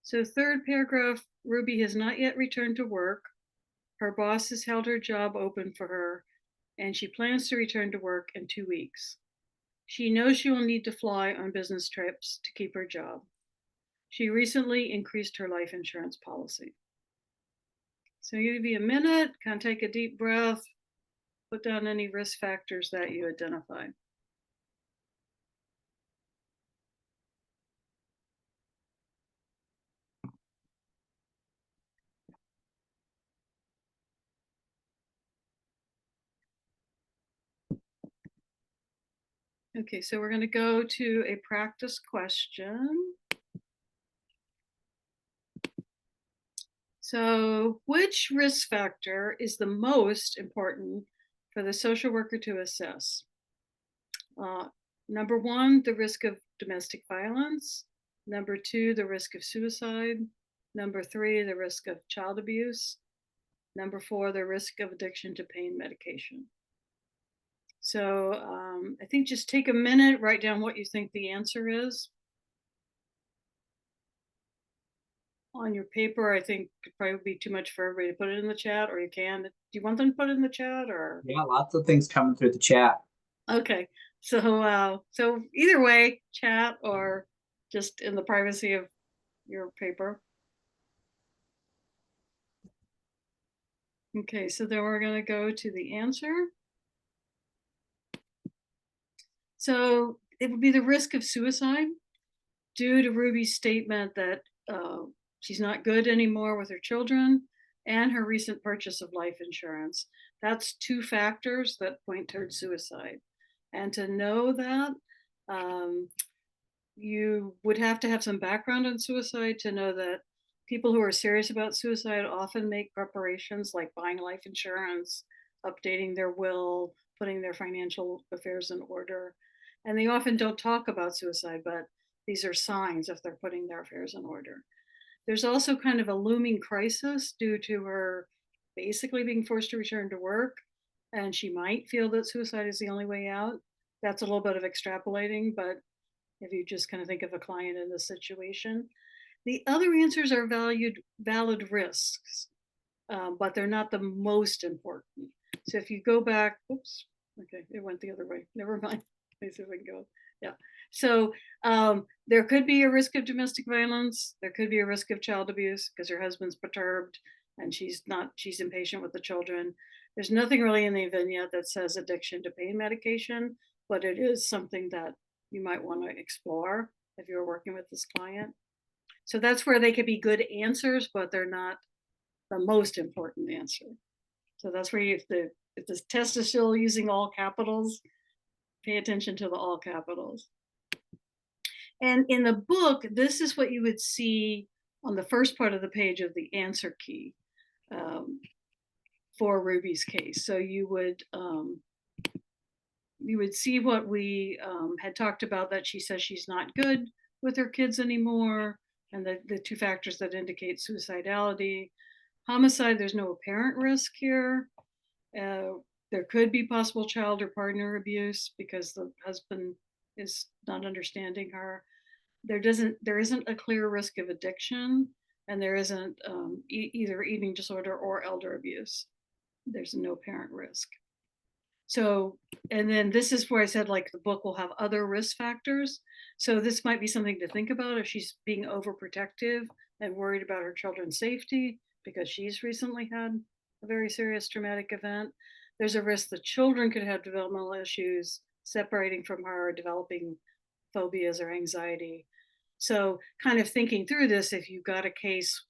So third paragraph, Ruby has not yet returned to work. Her boss has held her job open for her, and she plans to return to work in 2 weeks. She knows she will need to fly on business trips to keep her job. She recently increased her life insurance policy. So give you a minute, kind of take a deep breath, put down any risk factors that you identify. Okay, so we're going to go to a practice question. So, which risk factor is the most important for the social worker to assess? Number 1, the risk of domestic violence. Number 2, the risk of suicide. Number 3, the risk of child abuse. Number 4, the risk of addiction to pain medication. So I think just take a minute, write down what you think the answer is. On your paper, I think could probably be too much for everybody to put it in the chat, or you can. Do you want them to put it in the chat, or? Yeah, lots of things coming through the chat. Okay, so so either way, chat or just in the privacy of your paper. Okay, so then we're going to go to the answer. So it would be the risk of suicide due to Ruby's statement that she's not good anymore with her children and her recent purchase of life insurance. That's 2 factors that point towards suicide. And to know that, you would have to have some background on suicide to know that people who are serious about suicide often make preparations like buying life insurance, updating their will, putting their financial affairs in order. And they often don't talk about suicide, but these are signs if they're putting their affairs in order. There's also kind of a looming crisis due to her basically being forced to return to work, and she might feel that suicide is the only way out. That's a little bit of extrapolating, but if you just kind of think of a client in this situation. The other answers are valid risks, but they're not the most important. So if you go back, oops, okay, it went the other way. Never mind. Let me see if I can go. Yeah. So there could be a risk of domestic violence. There could be a risk of child abuse because her husband's perturbed and she's impatient with the children. There's nothing really in the vignette that says addiction to pain medication, but it is something that you might want to explore if you're working with this client. So that's where they could be good answers, but they're not the most important answer. So that's where if the test is still using all capitals, pay attention to the all capitals. And in the book, this is what you would see on the first part of the page of the answer key for Ruby's case. So you would see what we had talked about, that she says she's not good with her kids anymore, and the two factors that indicate suicidality. Homicide, there's no apparent risk here. There could be possible child or partner abuse because the husband is not understanding her. There isn't a clear risk of addiction, and there isn't either eating disorder or elder abuse. There's no apparent risk. So, and then this is where I said, like, the book will have other risk factors. So this might be something to think about if she's being overprotective and worried about her children's safety because she's recently had a very serious traumatic event. There's a risk the children could have developmental issues, separating from her, developing phobias or anxiety. So kind of thinking through this, if you got a case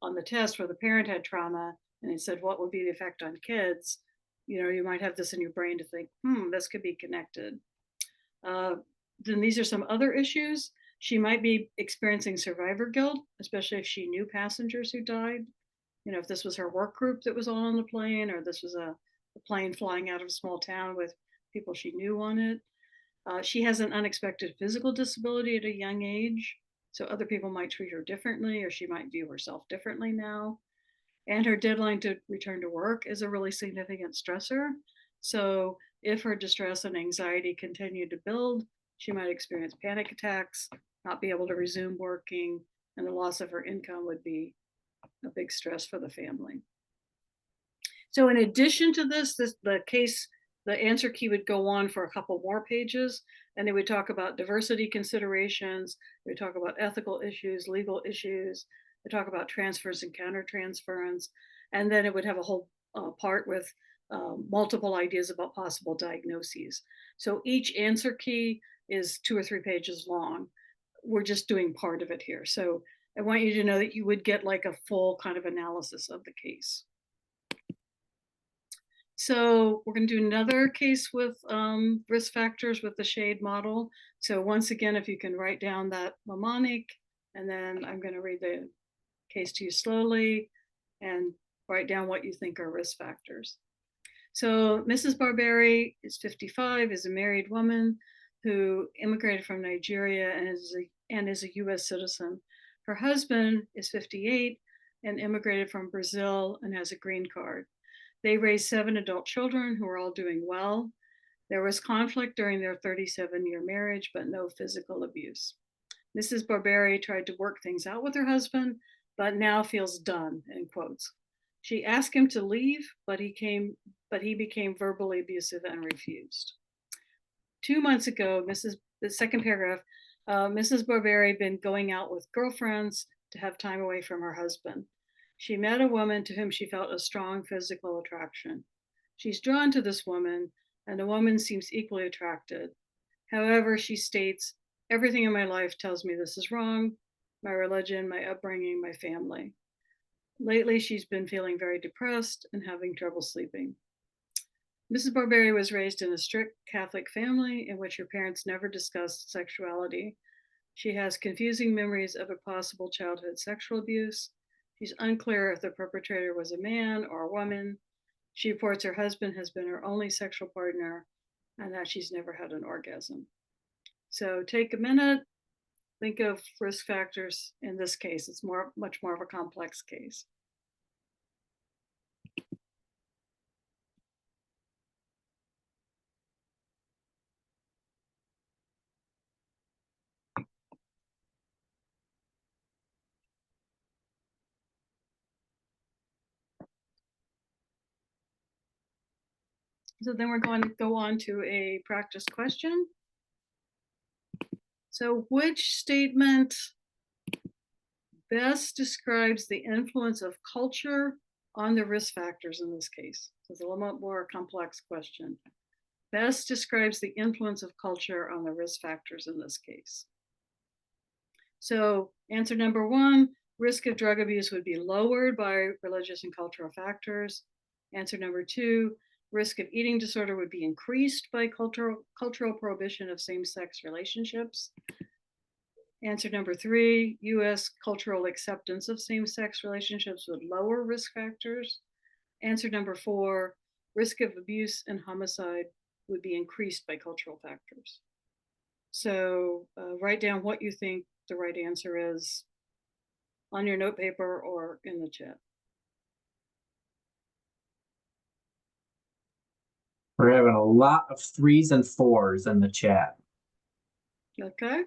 on the test where the parent had trauma and it said, what would be the effect on kids? You might have this in your brain to think, this could be connected. Then these are some other issues. She might be experiencing survivor guilt, especially if she knew passengers who died. If this was her work group that was all on the plane, or this was a plane flying out of a small town with people she knew on it. She has an unexpected physical disability at a young age, so other people might treat her differently, or she might view herself differently now. And her deadline to return to work is a really significant stressor. So if her distress and anxiety continue to build, she might experience panic attacks, not be able to resume working, and the loss of her income would be a big stress for the family. So in addition to this, the answer key would go on for a couple more pages, and they would talk about diversity considerations, they would talk about ethical issues, legal issues, they talk about transfers and countertransference, and then it would have a whole part with multiple ideas about possible diagnoses. So each answer key is 2 or 3 pages long. We're just doing part of it here. So I want you to know that you would get like a full kind of analysis of the case. So we're going to do another case with risk factors with the shade model. So once again, if you can write down that mnemonic, and then I'm going to read the case to you slowly and write down what you think are risk factors. So Mrs. Barberi is 55, is a married woman who immigrated from Nigeria and is a US citizen. Her husband is 58 and immigrated from Brazil and has a green card. They raised 7 adult children who are all doing well. There was conflict during their 37-year marriage, but no physical abuse. Mrs. Barberi tried to work things out with her husband, but now feels done, in quotes. She asked him to leave, but he became verbally abusive and refused. 2 months ago, the second paragraph, Mrs. Barberi had been going out with girlfriends to have time away from her husband. She met a woman to whom she felt a strong physical attraction. She's drawn to this woman, and the woman seems equally attracted. However, she states, everything in my life tells me this is wrong, my religion, my upbringing, my family. Lately, she's been feeling very depressed and having trouble sleeping. Mrs. Barberi was raised in a strict Catholic family in which her parents never discussed sexuality. She has confusing memories of a possible childhood sexual abuse. She's unclear if the perpetrator was a man or a woman. She reports her husband has been her only sexual partner and that she's never had an orgasm. So take a minute, think of risk factors in this case. It's much more of a complex case. So then we're going to go on to a practice question. So which statement best describes the influence of culture on the risk factors in this case? So it's a little bit more complex question. Best describes the influence of culture on the risk factors in this case. So answer number one, risk of drug abuse would be lowered by religious and cultural factors. Answer number two, risk of eating disorder would be increased by cultural prohibition of same-sex relationships. Answer number three, US cultural acceptance of same-sex relationships would lower risk factors. Answer number four, risk of abuse and homicide would be increased by cultural factors. So write down what you think the right answer is on your note paper or in the chat. We're having a lot of 3s and 4s in the chat. Okay.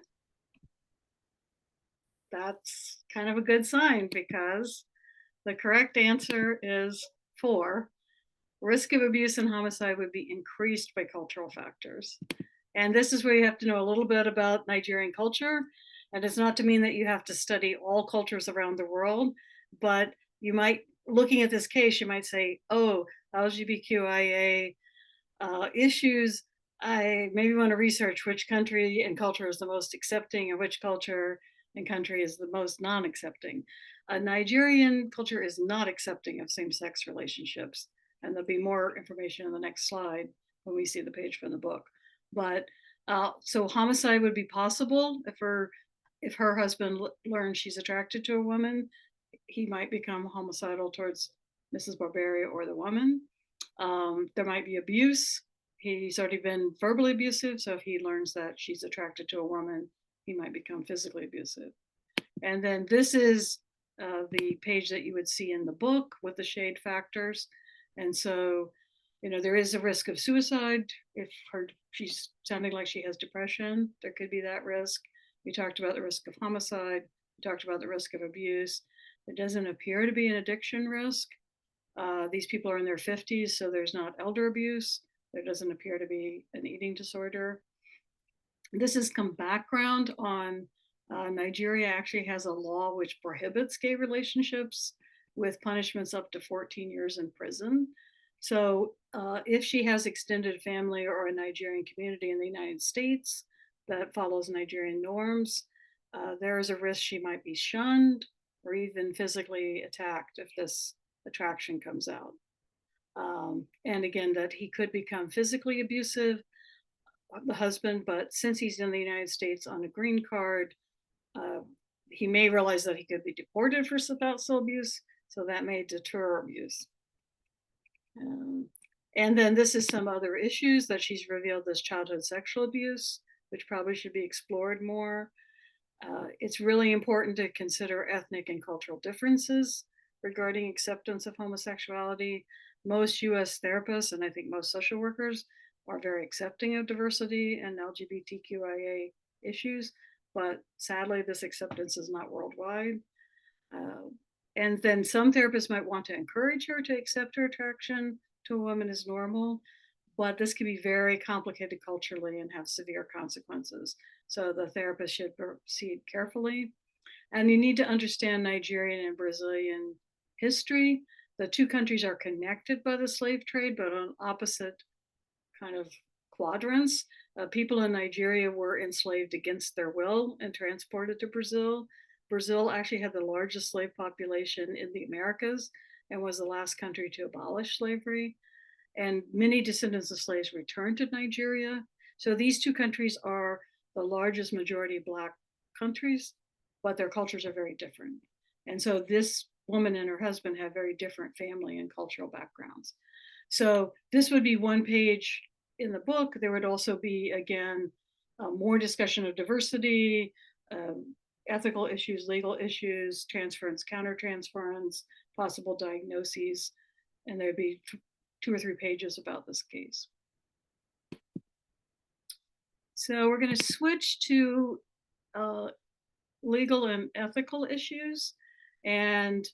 That's kind of a good sign because the correct answer is 4. Risk of abuse and homicide would be increased by cultural factors. And this is where you have to know a little bit about Nigerian culture. And it's not to mean that you have to study all cultures around the world, but you might, looking at this case, you might say, oh, LGBTQIA issues, I maybe want to research which country and culture is the most accepting and which culture and country is the most non-accepting. Nigerian culture is not accepting of same-sex relationships. And there'll be more information in the next slide when we see the page from the book. But so homicide would be possible if her husband learns she's attracted to a woman, he might become homicidal towards Mrs. Barberia or the woman. There might be abuse. He's already been verbally abusive, so if he learns that she's attracted to a woman, he might become physically abusive. And then this is the page that you would see in the book with the shade factors. And so, there is a risk of suicide. If she's sounding like she has depression, there could be that risk. We talked about the risk of homicide. We talked about the risk of abuse. There doesn't appear to be an addiction risk. These people are in their 50s, so there's not elder abuse. There doesn't appear to be an eating disorder. This is some background on Nigeria actually has a law which prohibits gay relationships with punishments up to 14 years in prison. So if she has extended family or a Nigerian community in the United States that follows Nigerian norms, there is a risk she might be shunned or even physically attacked if this attraction comes out. And again, that he could become physically abusive, the husband, but since he's in the United States on a green card, he may realize that he could be deported for spousal abuse, so that may deter abuse. And then this is some other issues that she's revealed as childhood sexual abuse, which probably should be explored more. It's really important to consider ethnic and cultural differences regarding acceptance of homosexuality. Most US therapists, and I think most social workers, are very accepting of diversity and LGBTQIA issues, but sadly, this acceptance is not worldwide. And then some therapists might want to encourage her to accept her attraction to a woman as normal, but this can be very complicated culturally and have severe consequences. So the therapist should proceed carefully. And you need to understand Nigerian and Brazilian history. The two countries are connected by the slave trade, but on opposite kind of quadrants. People in Nigeria were enslaved against their will and transported to Brazil. Brazil actually had the largest slave population in the Americas and was the last country to abolish slavery. And many descendants of slaves returned to Nigeria. So these two countries are the largest majority Black countries, but their cultures are very different. And so this woman and her husband have very different family and cultural backgrounds. So this would be one page in the book. There would also be, again, more discussion of diversity, ethical issues, legal issues, transference, countertransference, possible diagnoses, and there'd be 2 or 3 pages about this case. So we're going to switch to legal and ethical issues. And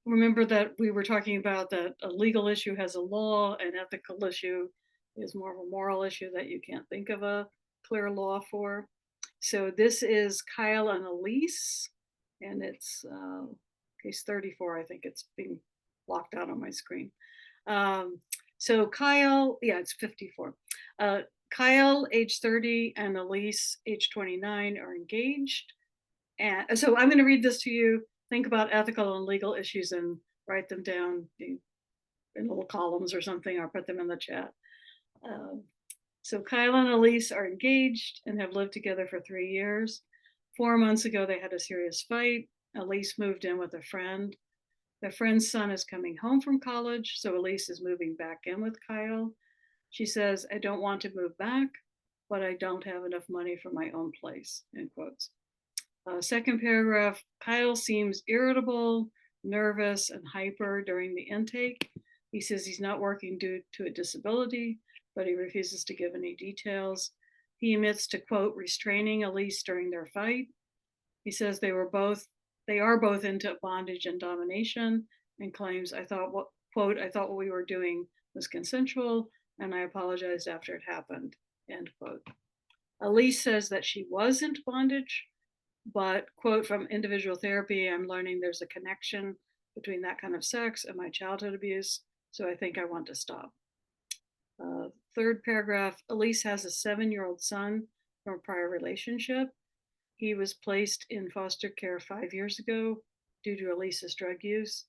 remember that we were talking about that a legal issue has a law, an ethical issue is more of a moral issue that you can't think of a clear law for. So this is Kyle and Elise, and it's case 34. I think it's being blocked out on my screen. So Kyle, yeah, it's 54. Kyle, age 30, and Elise, age 29, are engaged. And so I'm going to read this to you. Think about ethical and legal issues and write them down in little columns or something, or put them in the chat. So Kyle and Elise are engaged and have lived together for 3 years. 4 months ago, they had a serious fight. Elise moved in with a friend. The friend's son is coming home from college, so Elise is moving back in with Kyle. She says, "I don't want to move back, but I don't have enough money for my own place," in quotes. Second paragraph, Kyle seems irritable, nervous, and hyper during the intake. He says he's not working due to a disability, but he refuses to give any details. He admits to, quote, restraining Elise during their fight. He says they are both into bondage and domination, and claims, quote, I thought what we were doing was consensual, and I apologized after it happened, end quote. Elise says that she was into bondage, but, quote, from individual therapy, I'm learning there's a connection between that kind of sex and my childhood abuse, so I think I want to stop. Third paragraph, Elise has a 7-year-old son from a prior relationship. He was placed in foster care 5 years ago due to Elise's drug use.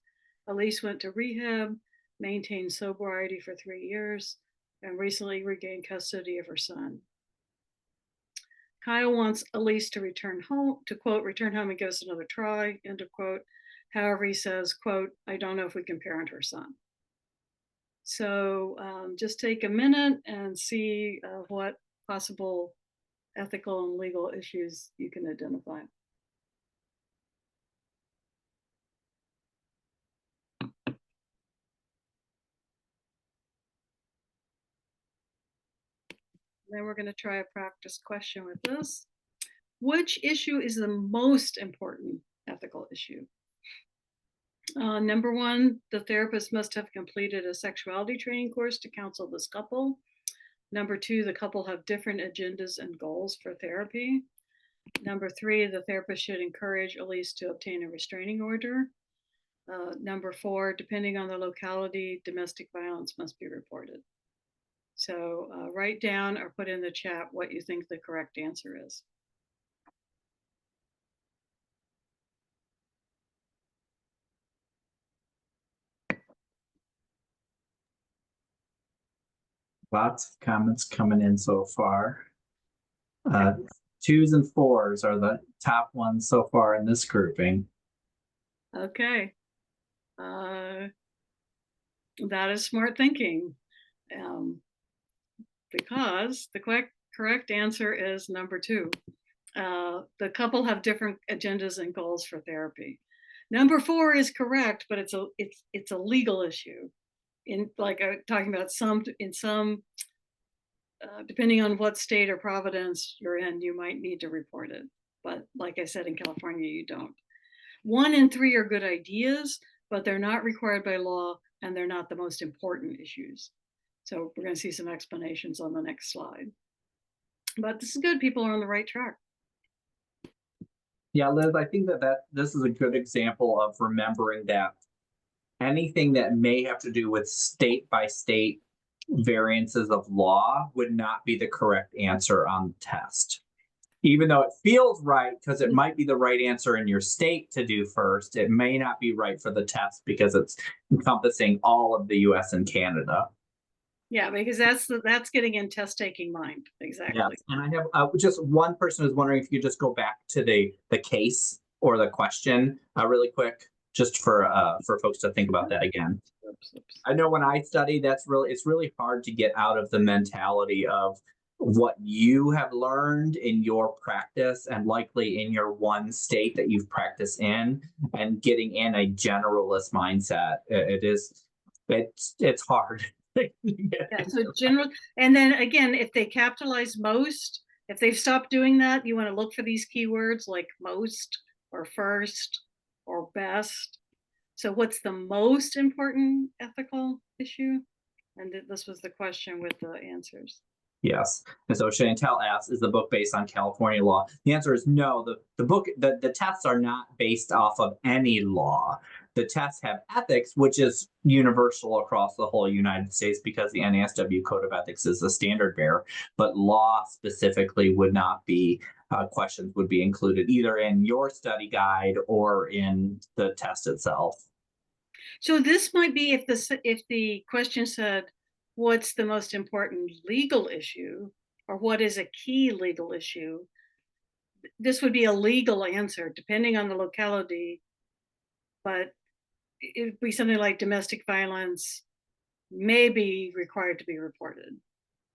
Elise went to rehab, maintained sobriety for 3 years, and recently regained custody of her son. Kyle wants Elise to return home, to, quote, return home and give us another try, end of quote. However, he says, quote, I don't know if we can parent her son. So just take a minute and see what possible ethical and legal issues you can identify. Then we're going to try a practice question with this. Which issue is the most important ethical issue? Number 1, the therapist must have completed a sexuality training course to counsel this couple. Number 2, the couple have different agendas and goals for therapy. Number 3, the therapist should encourage Elise to obtain a restraining order. Number 4, depending on the locality, domestic violence must be reported. So write down or put in the chat what you think the correct answer is. Lots of comments coming in so far. 2s and 4s are the top ones so far in this grouping. Okay. That is smart thinking. Because the correct answer is number 2. The couple have different agendas and goals for therapy. Number 4 is correct, but it's a legal issue. In like talking about depending on what state or province you're in, you might need to report it. But like I said, in California, you don't. 1 and 3 are good ideas, but they're not required by law, and they're not the most important issues. So we're going to see some explanations on the next slide. But this is good. People are on the right track. Yeah, Liz, I think that this is a good example of remembering that anything that may have to do with state by state variances of law would not be the correct answer on the test. Even though it feels right, because it might be the right answer in your state to do first, it may not be right for the test because it's encompassing all of the US and Canada. Yeah, because that's getting in test taking mind. Exactly. Yes. And I have just one person who's wondering if you could just go back to the case or the question really quick, just for folks to think about that again. Oops. I know when I study, it's really hard to get out of the mentality of what you have learned in your practice and likely in your one state that you've practiced in, and getting in a generalist mindset. It's hard. Yeah, so general, and then again, if they capitalize most, if they've stopped doing that, you want to look for these keywords like most or first or best. So what's the most important ethical issue? And this was the question with the answers. Yes. And so Chantel asks, is the book based on California law? The answer is no. The tests are not based off of any law. The tests have ethics, which is universal across the whole United States because the NASW Code of Ethics is the standard bearer. But law specifically would not be, questions would be included either in your study guide or in the test itself. So this might be if the question said, what's the most important legal issue, or what is a key legal issue? This would be a legal answer depending on the locality, but it would be something like domestic violence may be required to be reported.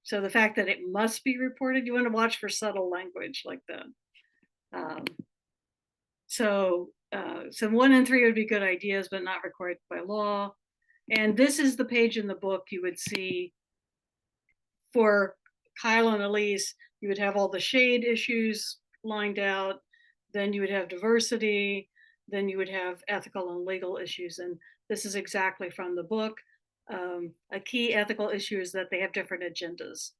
So the fact that it must be reported, you want to watch for subtle language like that. So 1 and 3 would be good ideas, but not required by law. And this is the page in the book you would see for Kyle and Elise. You would have all the shade issues lined out. Then you would have diversity. Then you would have ethical and legal issues. And this is exactly from the book. A key ethical issue is that they have different agendas.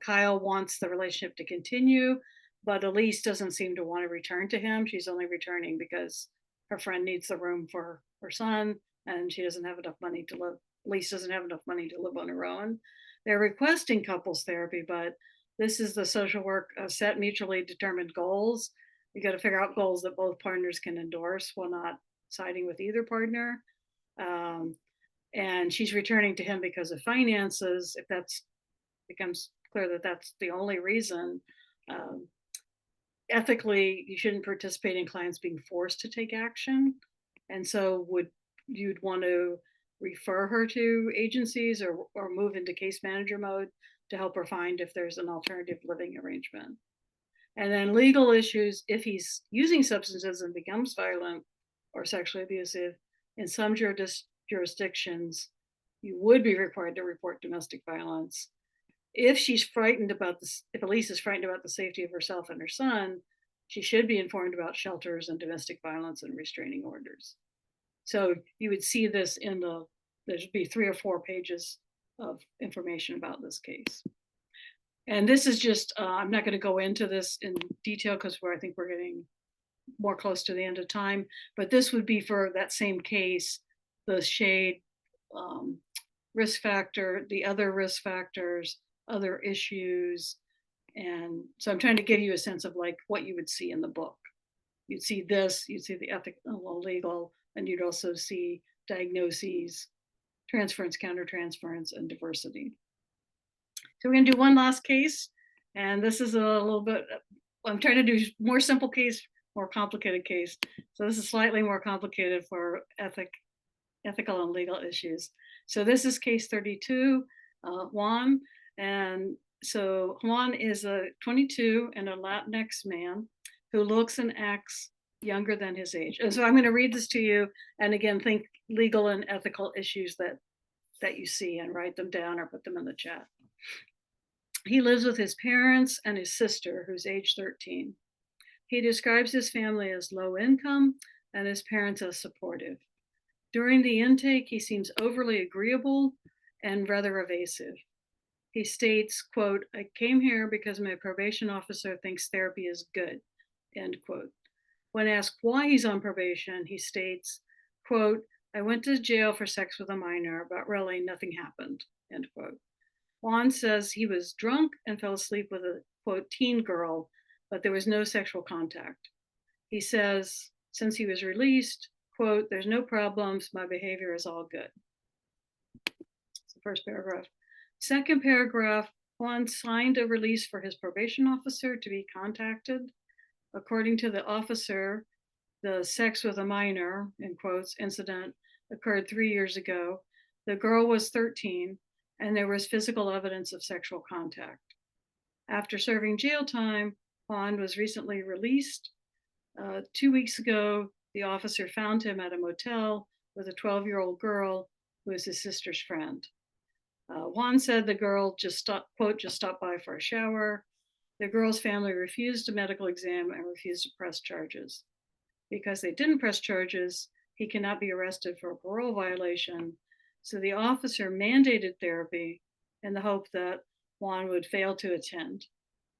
Kyle wants the relationship to continue, but Elise doesn't seem to want to return to him. She's only returning because her friend needs the room for her son, and she doesn't have enough money to live. Elise doesn't have enough money to live on her own. They're requesting couples therapy, but this is the social work set mutually determined goals. You got to figure out goals that both partners can endorse while not siding with either partner. And she's returning to him because of finances. If that's becomes clear that that's the only reason, ethically, you shouldn't participate in clients being forced to take action. And so you'd want to refer her to agencies or move into case manager mode to help her find if there's an alternative living arrangement. And then legal issues, if he's using substances and becomes violent or sexually abusive, in some jurisdictions, you would be required to report domestic violence. If she's frightened about this, if Elise is frightened about the safety of herself and her son, she should be informed about shelters and domestic violence and restraining orders. So you would see this there'd be 3 or 4 pages of information about this case. And this is just, I'm not going to go into this in detail because I think we're getting more close to the end of time, but this would be for that same case, the shade risk factor, the other risk factors, other issues. And so I'm trying to give you a sense of like what you would see in the book. You'd see this, you'd see the ethical, legal, and you'd also see diagnoses, transference, countertransference, and diversity. So we're going to do one last case. And this is a little bit, I'm trying to do more simple case, more complicated case. So this is slightly more complicated for ethical and legal issues. So this is case 32, Juan. And so Juan is a 22 and a Latinx man who looks and acts younger than his age. And so I'm going to read this to you. And again, think legal and ethical issues that you see and write them down or put them in the chat. He lives with his parents and his sister, who's age 13. He describes his family as low income and his parents as supportive. During the intake, he seems overly agreeable and rather evasive. He states, quote, "I came here because my probation officer thinks therapy is good," end quote. When asked why he's on probation, he states, quote, "I went to jail for sex with a minor, but really nothing happened," end quote. Juan says he was drunk and fell asleep with a, quote, teen girl, but there was no sexual contact. He says, since he was released, quote, "There's no problems, my behavior is all good." That's the first paragraph. Second paragraph, Juan signed a release for his probation officer to be contacted. According to the officer, the sex with a minor, in quotes, incident occurred 3 years ago. The girl was 13, and there was physical evidence of sexual contact. After serving jail time, Juan was recently released. 2 weeks ago, the officer found him at a motel with a 12-year-old girl who was his sister's friend. Juan said the girl just stopped by for a shower. The girl's family refused a medical exam and refused to press charges. Because they didn't press charges, he cannot be arrested for a parole violation. So the officer mandated therapy in the hope that Juan would fail to attend.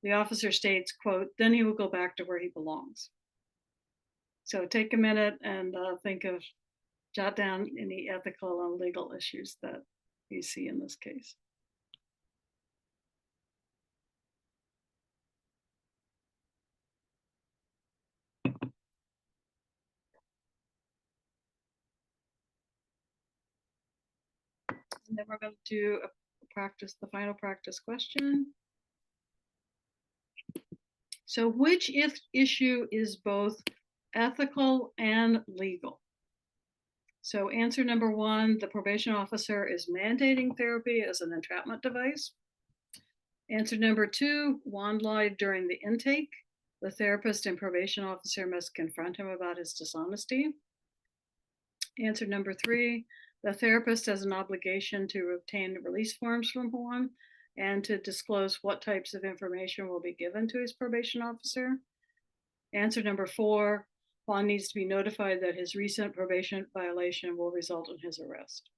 The officer states, quote, then he will go back to where he belongs. So take a minute and jot down any ethical and legal issues that you see in this case. And then we're going to do the final practice question. So which issue is both ethical and legal? So answer number one, the probation officer is mandating therapy as an entrapment device. Answer number two, Juan lied during the intake. The therapist and probation officer must confront him about his dishonesty. Answer number three, the therapist has an obligation to obtain release forms from Juan and to disclose what types of information will be given to his probation officer. Answer number four, Juan needs to be notified that his recent probation violation will result in his arrest.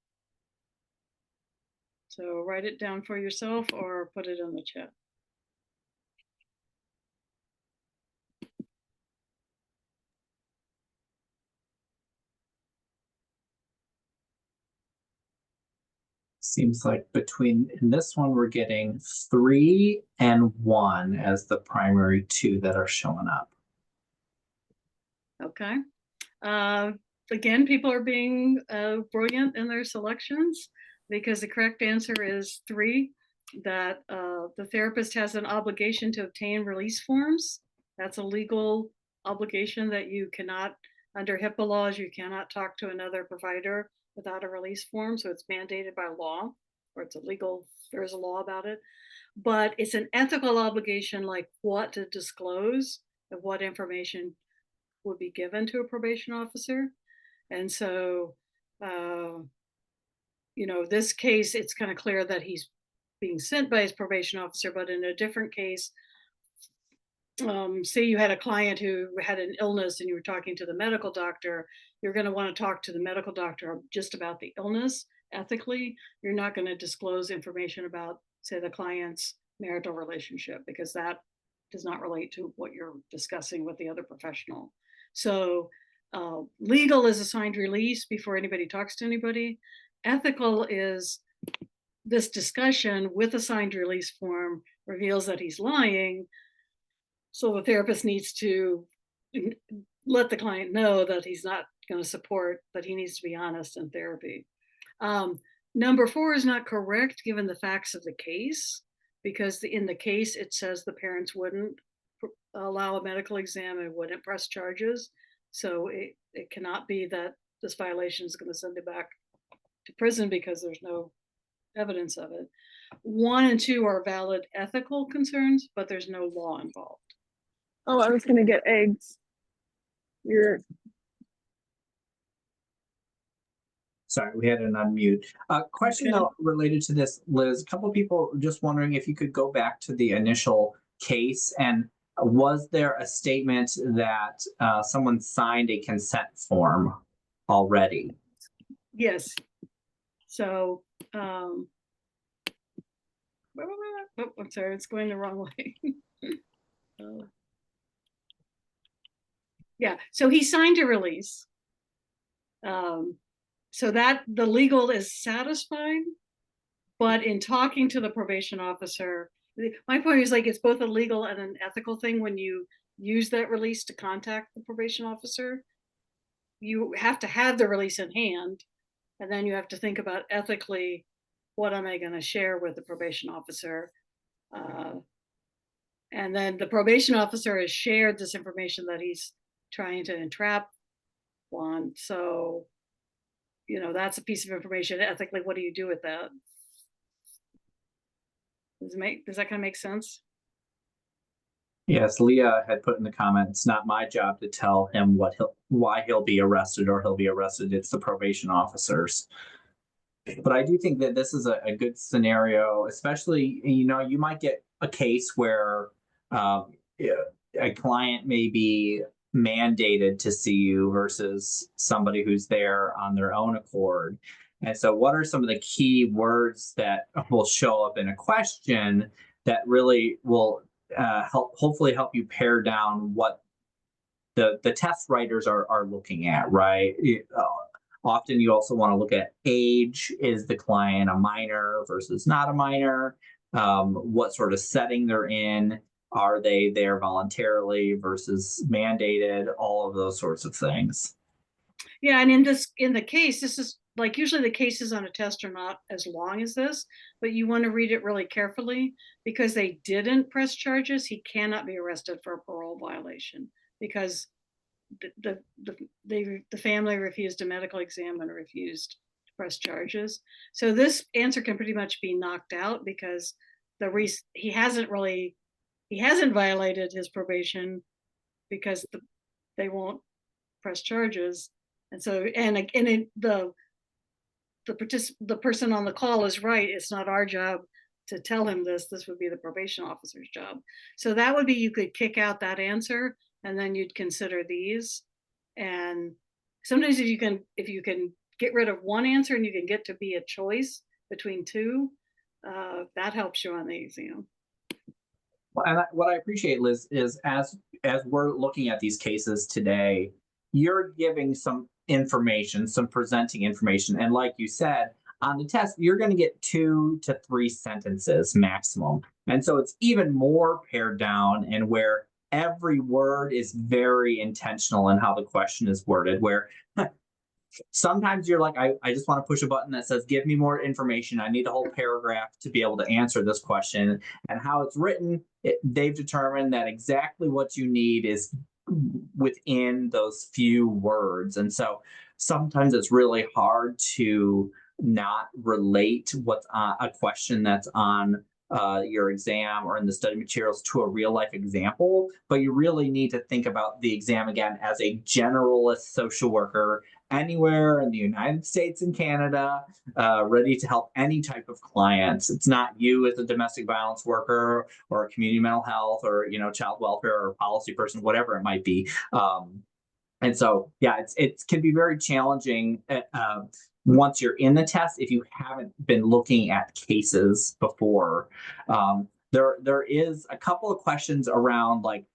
So write it down for yourself or put it in the chat. Seems like in this one, we're getting 3 and 1 as the primary two that are showing up. Okay. Again, people are being brilliant in their selections because the correct answer is 3, that the therapist has an obligation to obtain release forms. That's a legal obligation that you cannot, under HIPAA laws, you cannot talk to another provider without a release form. So it's mandated by law, or there's a law about it. But it's an ethical obligation, like what to disclose and what information would be given to a probation officer. And so, this case, it's kind of clear that he's being sent by his probation officer, but in a different case, say you had a client who had an illness and you were talking to the medical doctor, you're going to want to talk to the medical doctor just about the illness. Ethically, you're not going to disclose information about, say, the client's marital relationship, because that does not relate to what you're discussing with the other professional. So legal is assigned release before anybody talks to anybody. Ethical is this discussion with a signed release form reveals that he's lying. So the therapist needs to let the client know that he's not going to support, that he needs to be honest in therapy. Number 4 is not correct given the facts of the case, because in the case it says the parents wouldn't allow a medical exam and wouldn't press charges. So it cannot be that this violation is going to send it back to prison because there's no evidence of it. 1 and 2 are valid ethical concerns, but there's no law involved. Oh, I was gonna get eggs. Sorry, we had an unmute. Question Okay. though related to this, Liz. A couple of people just wondering if you could go back to the initial case, and was there a statement that someone signed a consent form already? Yes. So, oh, I'm sorry, it's going the wrong way. Yeah, so he signed a release. So that the legal is satisfied, but in talking to the probation officer, my point is, like, it's both a legal and an ethical thing. When you use that release to contact the probation officer, you have to have the release in hand, and then you have to think about ethically, what am I going to share with the probation officer? And then the probation officer has shared this information that he's trying to entrap Juan. So, that's a piece of information. Ethically, what do you do with that? Does that kind of make sense? Yes, Leah had put in the comment, it's not my job to tell him why he'll be arrested or he'll be arrested. It's the probation officers. But I do think that this is a good scenario, especially, you might get a case where a client may be mandated to see you versus somebody who's there on their own accord. And so what are some of the key words that will show up in a question that really will hopefully help you pare down what the test writers are looking at, right? Often you also want to look at age. Is the client a minor versus not a minor? What sort of setting they're in? Are they there voluntarily versus mandated? All of those sorts of things. Yeah, and in the case, this is like usually the cases on a test are not as long as this, but you want to read it really carefully because they didn't press charges. He cannot be arrested for a parole violation because the family refused a medical exam and refused to press charges. So this answer can pretty much be knocked out because he hasn't violated his probation because they won't press charges. And so, the person on the call is right. It's not our job to tell him this. This would be the probation officer's job. So that would be, you could kick out that answer and then you'd consider these. And sometimes if you can get rid of one answer and you can get to be a choice between two, that helps you on the exam. Well, and what I appreciate, Liz, is as we're looking at these cases today, you're giving some information, some presenting information. And like you said, on the test, you're going to get 2 to 3 sentences maximum. And so it's even more pared down, and where every word is very intentional in how the question is worded, where sometimes you're like, I just want to push a button that says, give me more information. I need a whole paragraph to be able to answer this question. And how it's written, they've determined that exactly what you need is within those few words. And so sometimes it's really hard to not relate what's on a question that's on your exam or in the study materials to a real life example, but you really need to think about the exam again as a generalist social worker anywhere in the United States and Canada, ready to help any type of clients. It's not you as a domestic violence worker or a community mental health or child welfare or policy person, whatever it might be. And so, yeah, it can be very challenging once you're in the test if you haven't been looking at cases before. There is a couple of questions around like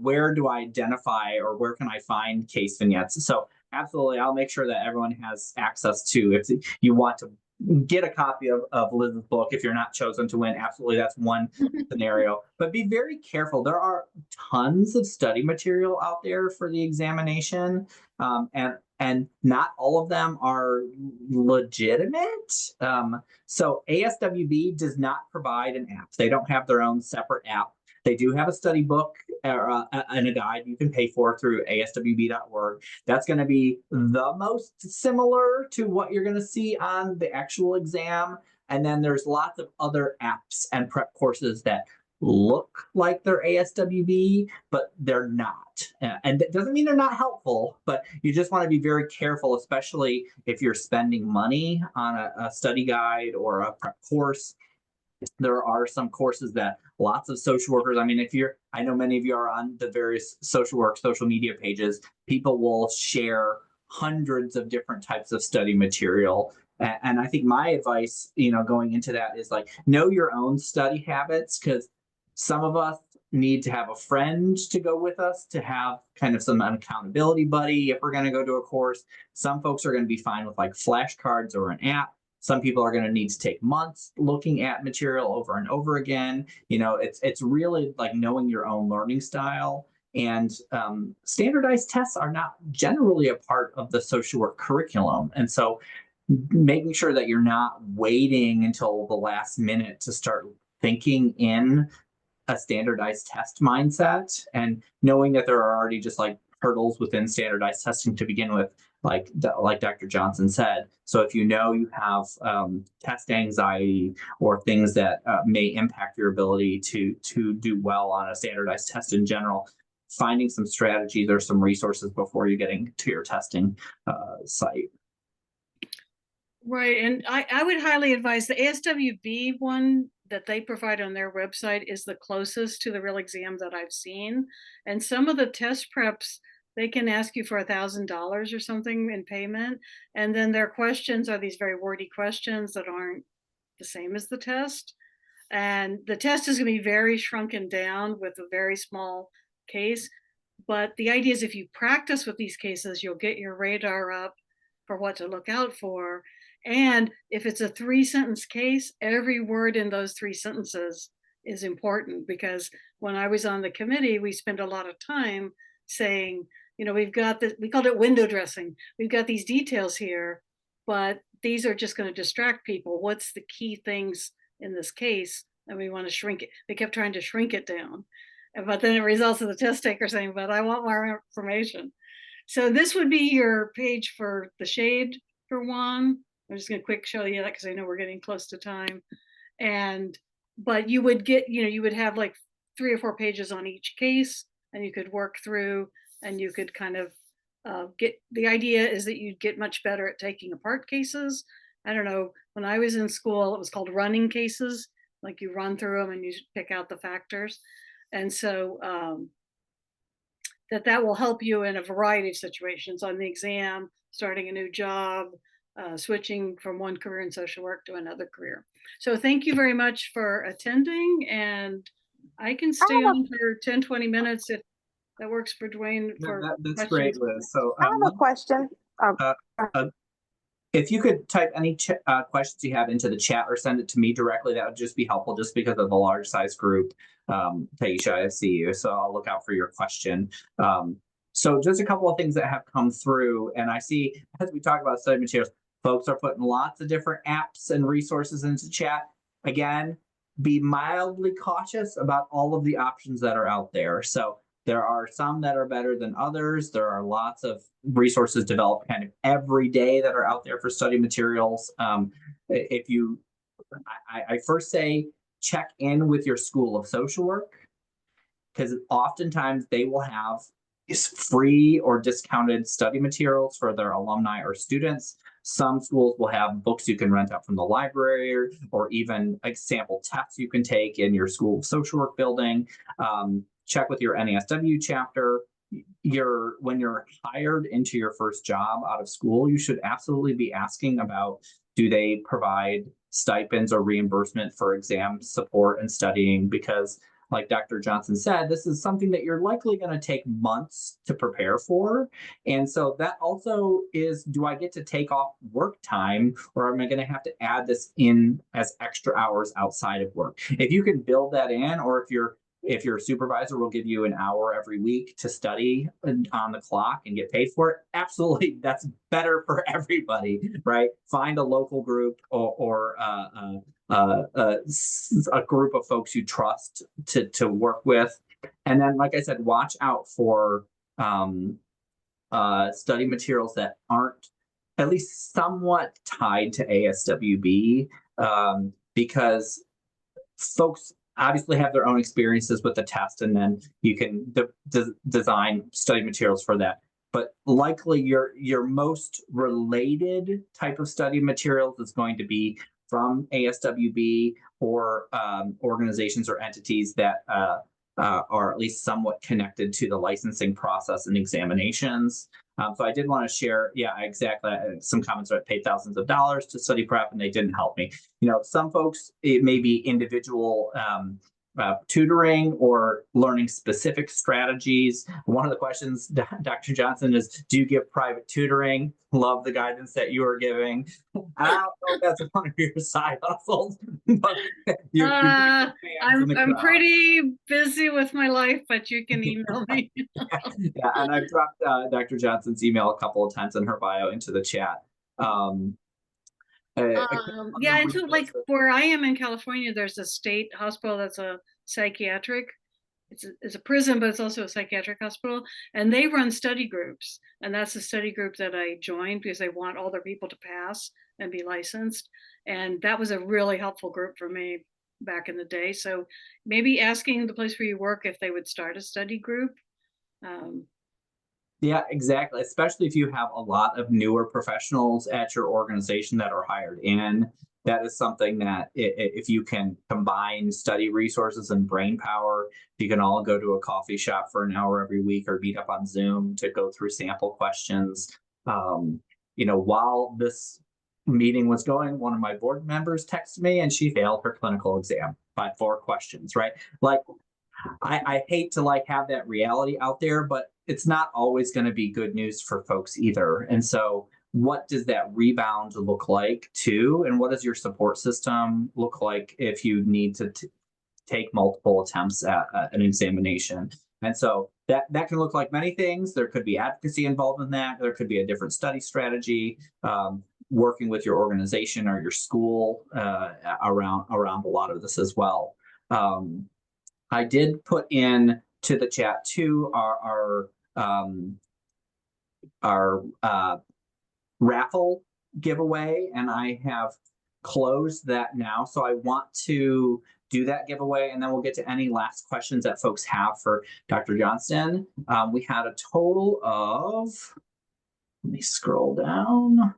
where do I identify or where can I find case vignettes? So absolutely, I'll make sure that everyone has access to, if you want to get a copy of Liz's book, if you're not chosen to win, absolutely, that's one scenario. But be very careful. There are tons of study material out there for the examination, and not all of them are legitimate. So ASWB does not provide an app. They don't have their own separate app. They do have a study book and a guide you can pay for through aswb.org. That's going to be the most similar to what you're going to see on the actual exam. And then there's lots of other apps and prep courses that look like they're ASWB, but they're not. And that doesn't mean they're not helpful, but you just want to be very careful, especially if you're spending money on a study guide or a prep course. There are some courses that lots of social workers, I know many of you are on the various social media pages, people will share hundreds of different types of study material. And I think my advice, going into that is like, know your own study habits, because some of us need to have a friend to go with us to have kind of some accountability buddy if we're going to go to a course. Some folks are going to be fine with like flashcards or an app. Some people are going to need to take months looking at material over and over again. It's really like knowing your own learning style. And standardized tests are not generally a part of the social work curriculum. And so making sure that you're not waiting until the last minute to start thinking in a standardized test mindset, and knowing that there are already just like hurdles within standardized testing to begin with, like Dr. Johnston said. So if you have test anxiety or things that may impact your ability to do well on a standardized test in general, finding some strategies or some resources before you getting to your testing site. Right, and I would highly advise the ASWB one. that they provide on their website is the closest to the real exam that I've seen. And some of the test preps, they can ask you for $1,000 or something in payment. And then their questions are these very wordy questions that aren't the same as the test. And the test is going to be very shrunken down with a very small case. But the idea is if you practice with these cases, you'll get your radar up for what to look out for. And if it's a 3-sentence case, every word in those 3 sentences is important, because when I was on the committee, we spent a lot of time saying, we've got this, we called it window dressing. We've got these details here, but these are just going to distract people. What's the key things in this case? And we want to shrink it. They kept trying to shrink it down. But then it results in the test taker saying, but I want more information. So this would be your page for the shade for one. I'm just going to quick show you that because I know we're getting close to time. But you would get, you would have like 3 or 4 pages on each case, and you could work through, and you could kind of the idea is that you'd get much better at taking apart cases. I don't know, when I was in school, it was called running cases. Like you run through them and you pick out the factors. And so that will help you in a variety of situations on the exam, starting a new job, switching from one career in social work to another career. So thank you very much for attending, and I can stay on for 10, 20 minutes if that works for Dwayne. That's great, Liz. So I have a question. if you could type any questions you have into the chat or send it to me directly, that would just be helpful, just because of the large size group. Taisha, I see you, so I'll look out for your question. So just a couple of things that have come through, and I see as we talk about study materials, folks are putting lots of different apps and resources into chat. Again, be mildly cautious about all of the options that are out there. So there are some that are better than others. There are lots of resources developed kind of every day that are out there for study materials. I first say check in with your school of social work, because oftentimes they will have free or discounted study materials for their alumni or students. Some schools will have books you can rent out from the library, or even sample tests you can take in your school of social work building. Check with your NASW chapter. When you're hired into your first job out of school, you should absolutely be asking about, do they provide stipends or reimbursement for exam support and studying? Because like Dr. Johnston said, this is something that you're likely going to take months to prepare for. And so that also is, do I get to take off work time, or am I going to have to add this in as extra hours outside of work? If you can build that in, or if your supervisor will give you an hour every week to study on the clock and get paid for it, absolutely, that's better for everybody, right? Find a local group or a group of folks you trust to work with. And then, like I said, watch out for study materials that aren't at least somewhat tied to ASWB, because folks obviously have their own experiences with the test, and then you can design study materials for that. But likely your most related type of study materials is going to be from ASWB or organizations or entities that are at least somewhat connected to the licensing process and examinations. So I did want to share, exactly. Some comments are paid thousands of dollars to study prep and they didn't help me. Some folks, it may be individual tutoring or learning specific strategies. One of the questions, Dr. Johnston, is, do you give private tutoring? Love the guidance that you are giving. I don't know if that's one of your side hustles, but I'm pretty busy with my life, but you can email me. Yeah, and I've dropped Dr. Johnston's email a couple of times in her bio into the chat. And so like where I am in California, there's a state hospital that's a psychiatric. It's a prison, but it's also a psychiatric hospital, and they run study groups. And that's the study group that I joined because they want all their people to pass and be licensed. And that was a really helpful group for me back in the day. So maybe asking the place where you work if they would start a study group. Yeah, exactly. Especially if you have a lot of newer professionals at your organization that are hired in. that is something that if you can combine study resources and brain power, you can all go to a coffee shop for an hour every week or meet up on Zoom to go through sample questions. While this meeting was going, one of my board members texted me and she failed her clinical exam by 4 questions, right? Like, I hate to have that reality out there, but it's not always going to be good news for folks either. And so what does that rebound look like too? And what does your support system look like if you need to take multiple attempts at an examination? And so that can look like many things. There could be advocacy involved in that. There could be a different study strategy, working with your organization or your school around a lot of this as well. I did put in to the chat too our raffle giveaway, and I have closed that now. So I want to do that giveaway, and then we'll get to any last questions that folks have for Dr. Johnston. We had a total of, let me scroll down,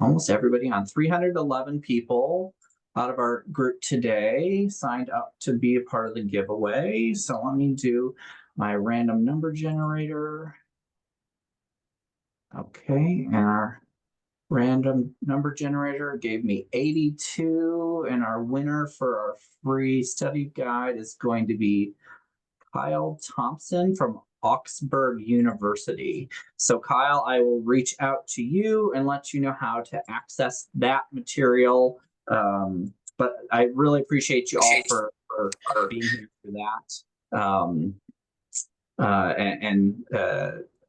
almost everybody on 311 people out of our group today signed up to be a part of the giveaway. So let me do my random number generator. Okay, and our random number generator gave me 82, and our winner for our free study guide is going to be Kyle Thompson from Augsburg University. So Kyle, I will reach out to you and let you know how to access that material. But I really appreciate you all for being here for that.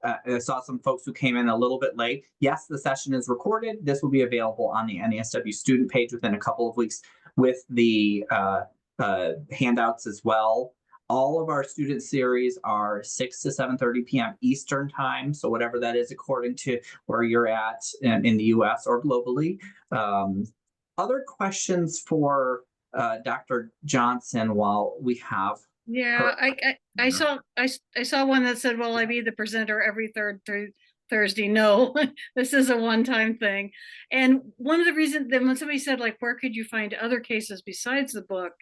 I saw some folks who came in a little bit late. Yes, the session is recorded. This will be available on the NASW student page within a couple of weeks with the handouts as well. All of our student series are 6 to 7:30 p.m. Eastern time. So whatever that is according to where you're at in the US or globally. Other questions for Dr. Johnson while we have Yeah, I saw one that said, "Well, I be the presenter every third Thursday." No, this is a one-time thing. And one of the reasons that when somebody said, like, where could you find other cases besides the book,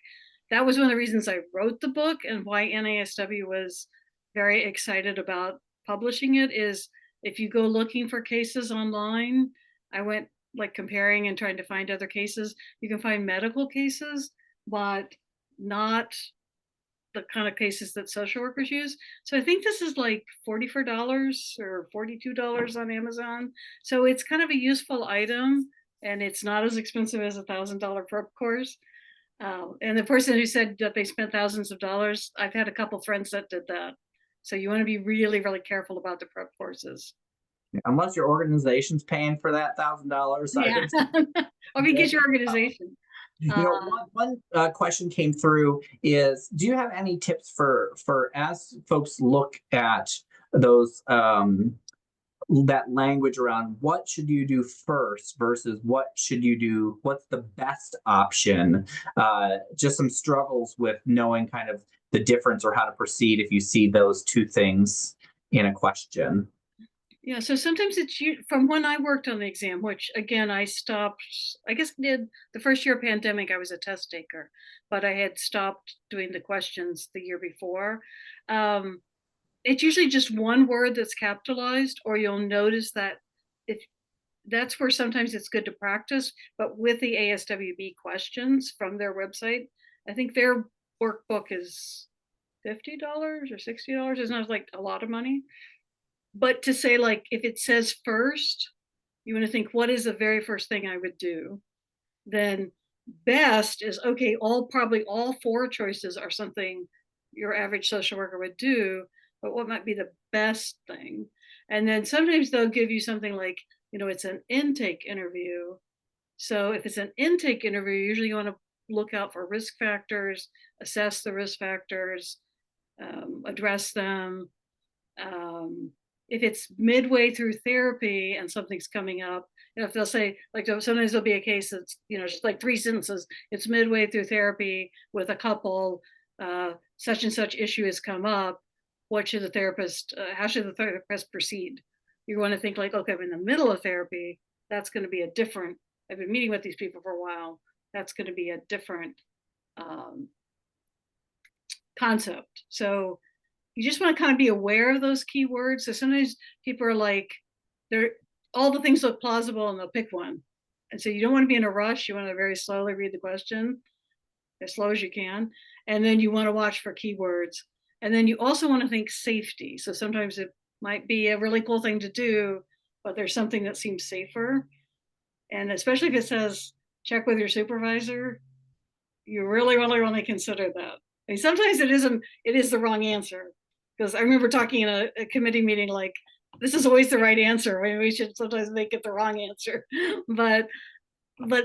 that was one of the reasons I wrote the book and why NASW was very excited about publishing it. Is if you go looking for cases online, I went like comparing and trying to find other cases. You can find medical cases, but not the kind of cases that social workers use. So I think this is like $44 or $42 on Amazon. So it's kind of a useful item, and it's not as expensive as $1,000 prep course. And the person who said that they spent thousands of dollars, I've had a couple friends that did that. So you want to be really, really careful about the prep courses. Unless your organization's paying for that $1,000. Yeah. Or if you get your organization. One question came through is, do you have any tips for as folks look at those that language around what should you do first versus what should you do, what's the best option? Just some struggles with knowing kind of the difference or how to proceed if you see those two things in a question. Yeah, so sometimes it's from when I worked on the exam, which again, I stopped, I guess did the first year of pandemic, I was a test taker, but I had stopped doing the questions the year before. It's usually just one word that's capitalized, or you'll notice that if that's where sometimes it's good to practice, but with the ASWB questions from their website, I think their workbook is $50 or $60. It's not like a lot of money. But to say, like, if it says first, you want to think, what is the very first thing I would do? Then best is, okay, probably all 4 choices are something your average social worker would do, but what might be the best thing? And then sometimes they'll give you something like, it's an intake interview. So if it's an intake interview, usually you want to look out for risk factors, assess the risk factors, address them. If it's midway through therapy and something's coming up, if they'll say, like, sometimes there'll be a case that's, just like 3 sentences, it's midway through therapy with a couple, such and such issue has come up. How should the therapist proceed? You want to think like, okay, I'm in the middle of therapy, that's going to be a different I've been meeting with these people for a while, that's going to be a different concept. So you just want to kind of be aware of those keywords. So sometimes people are like, they're all the things look plausible and they'll pick one. And so you don't want to be in a rush. You want to very slowly read the question, as slow as you can. And then you want to watch for keywords. And then you also want to think safety. So sometimes it might be a really cool thing to do, but there's something that seems safer. And especially if it says check with your supervisor, you really, really want to consider that. I mean, sometimes it is the wrong answer. Because I remember talking in a committee meeting, like, this is always the right answer. I mean, we should sometimes make it the wrong answer. But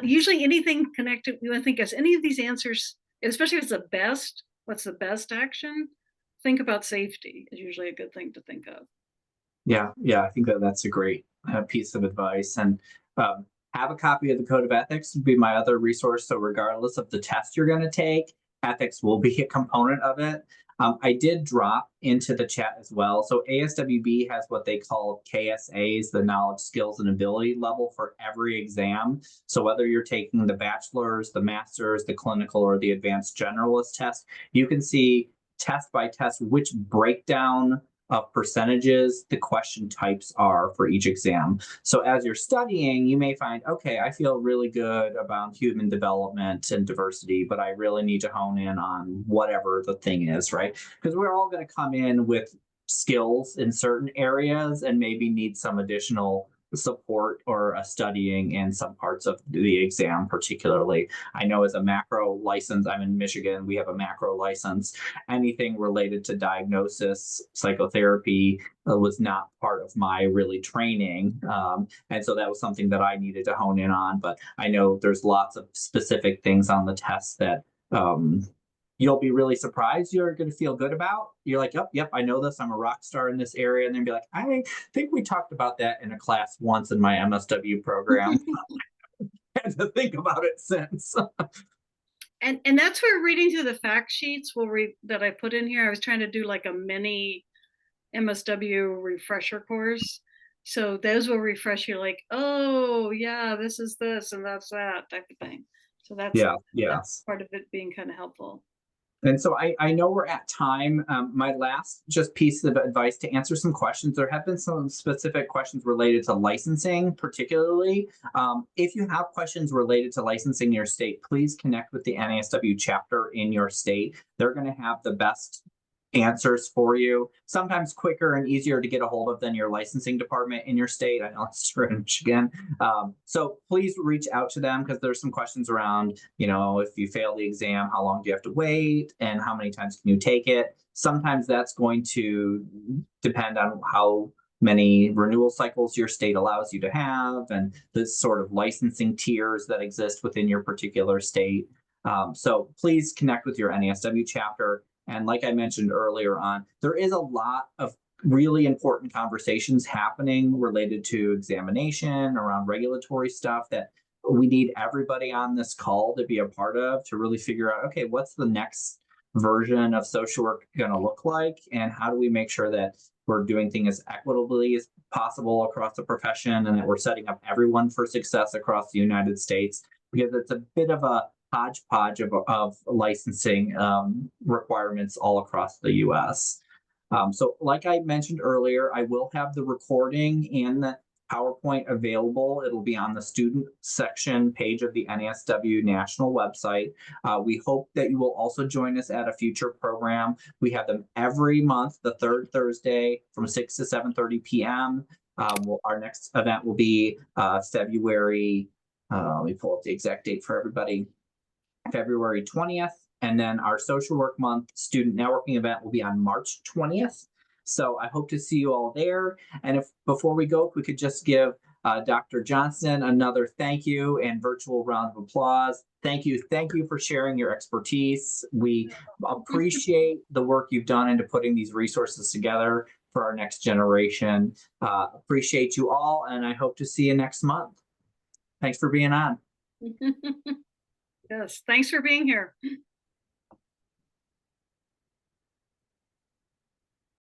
usually anything connected, you want to think as any of these answers, especially if it's the best, what's the best action? Think about safety is usually a good thing to think of. Yeah, I think that's a great piece of advice. And have a copy of the Code of Ethics would be my other resource. So regardless of the test you're going to take, ethics will be a component of it. I did drop into the chat as well. So ASWB has what they call KSAs, the knowledge, skills, and ability level for every exam. So whether you're taking the bachelor's, the master's, the clinical, or the advanced generalist test, you can see test by test which breakdown of percentages the question types are for each exam. So as you're studying, you may find, okay, I feel really good about human development and diversity, but I really need to hone in on whatever the thing is, right? Because we're all going to come in with skills in certain areas and maybe need some additional support or studying in some parts of the exam. Particularly, I know as a macro license, I'm in Michigan, we have a macro license. Anything related to diagnosis, psychotherapy was not part of my really training, and so that was something that I needed to hone in on. But I know there's lots of specific things on the test that you'll be really surprised you're going to feel good about. You're like, yep, I know this. I'm a rock star in this area. And then be like, I think we talked about that in a class once in my MSW program. I had to think about it since. And that's where reading through the fact sheets that I put in here. I was trying to do like a mini MSW refresher course. So those will refresh you like, oh yeah, this is this and that's that type of thing. So that's part of it being kind of helpful. And so I know we're at time. My last just piece of advice to answer some questions. There have been some specific questions related to licensing, particularly. If you have questions related to licensing in your state, please connect with the NASW chapter in your state. They're going to have the best answers for you, sometimes quicker and easier to get a hold of than your licensing department in your state. I know it's true in Michigan. So please reach out to them because there's some questions around, if you fail the exam, how long do you have to wait and how many times can you take it? Sometimes that's going to depend on how many renewal cycles your state allows you to have and the sort of licensing tiers that exist within your particular state. So please connect with your NASW chapter. And like I mentioned earlier on, there is a lot of really important conversations happening related to examination, around regulatory stuff that we need everybody on this call to be a part of to really figure out, okay, what's the next version of social work going to look like? And how do we make sure that we're doing things as equitably as possible across the profession and that we're setting up everyone for success across the United States? Because it's a bit of a hodgepodge of licensing requirements all across the U.S. So like I mentioned earlier, I will have the recording and the PowerPoint available. It'll be on the student section page of the NASW national website. We hope that you will also join us at a future program. We have them every month, the third Thursday from 6 to 7:30 p.m. Our next event will be February, let me pull up the exact date for everybody. February 20th, and then our social work month student networking event will be on March 20th. So I hope to see you all there. And if before we go, if we could just give Dr. Johnston another thank you and virtual round of applause. Thank you for sharing your expertise. We appreciate the work you've done into putting these resources together for our next generation. Appreciate you all, and I hope to see you next month. Thanks for being on. Yes, thanks for being here.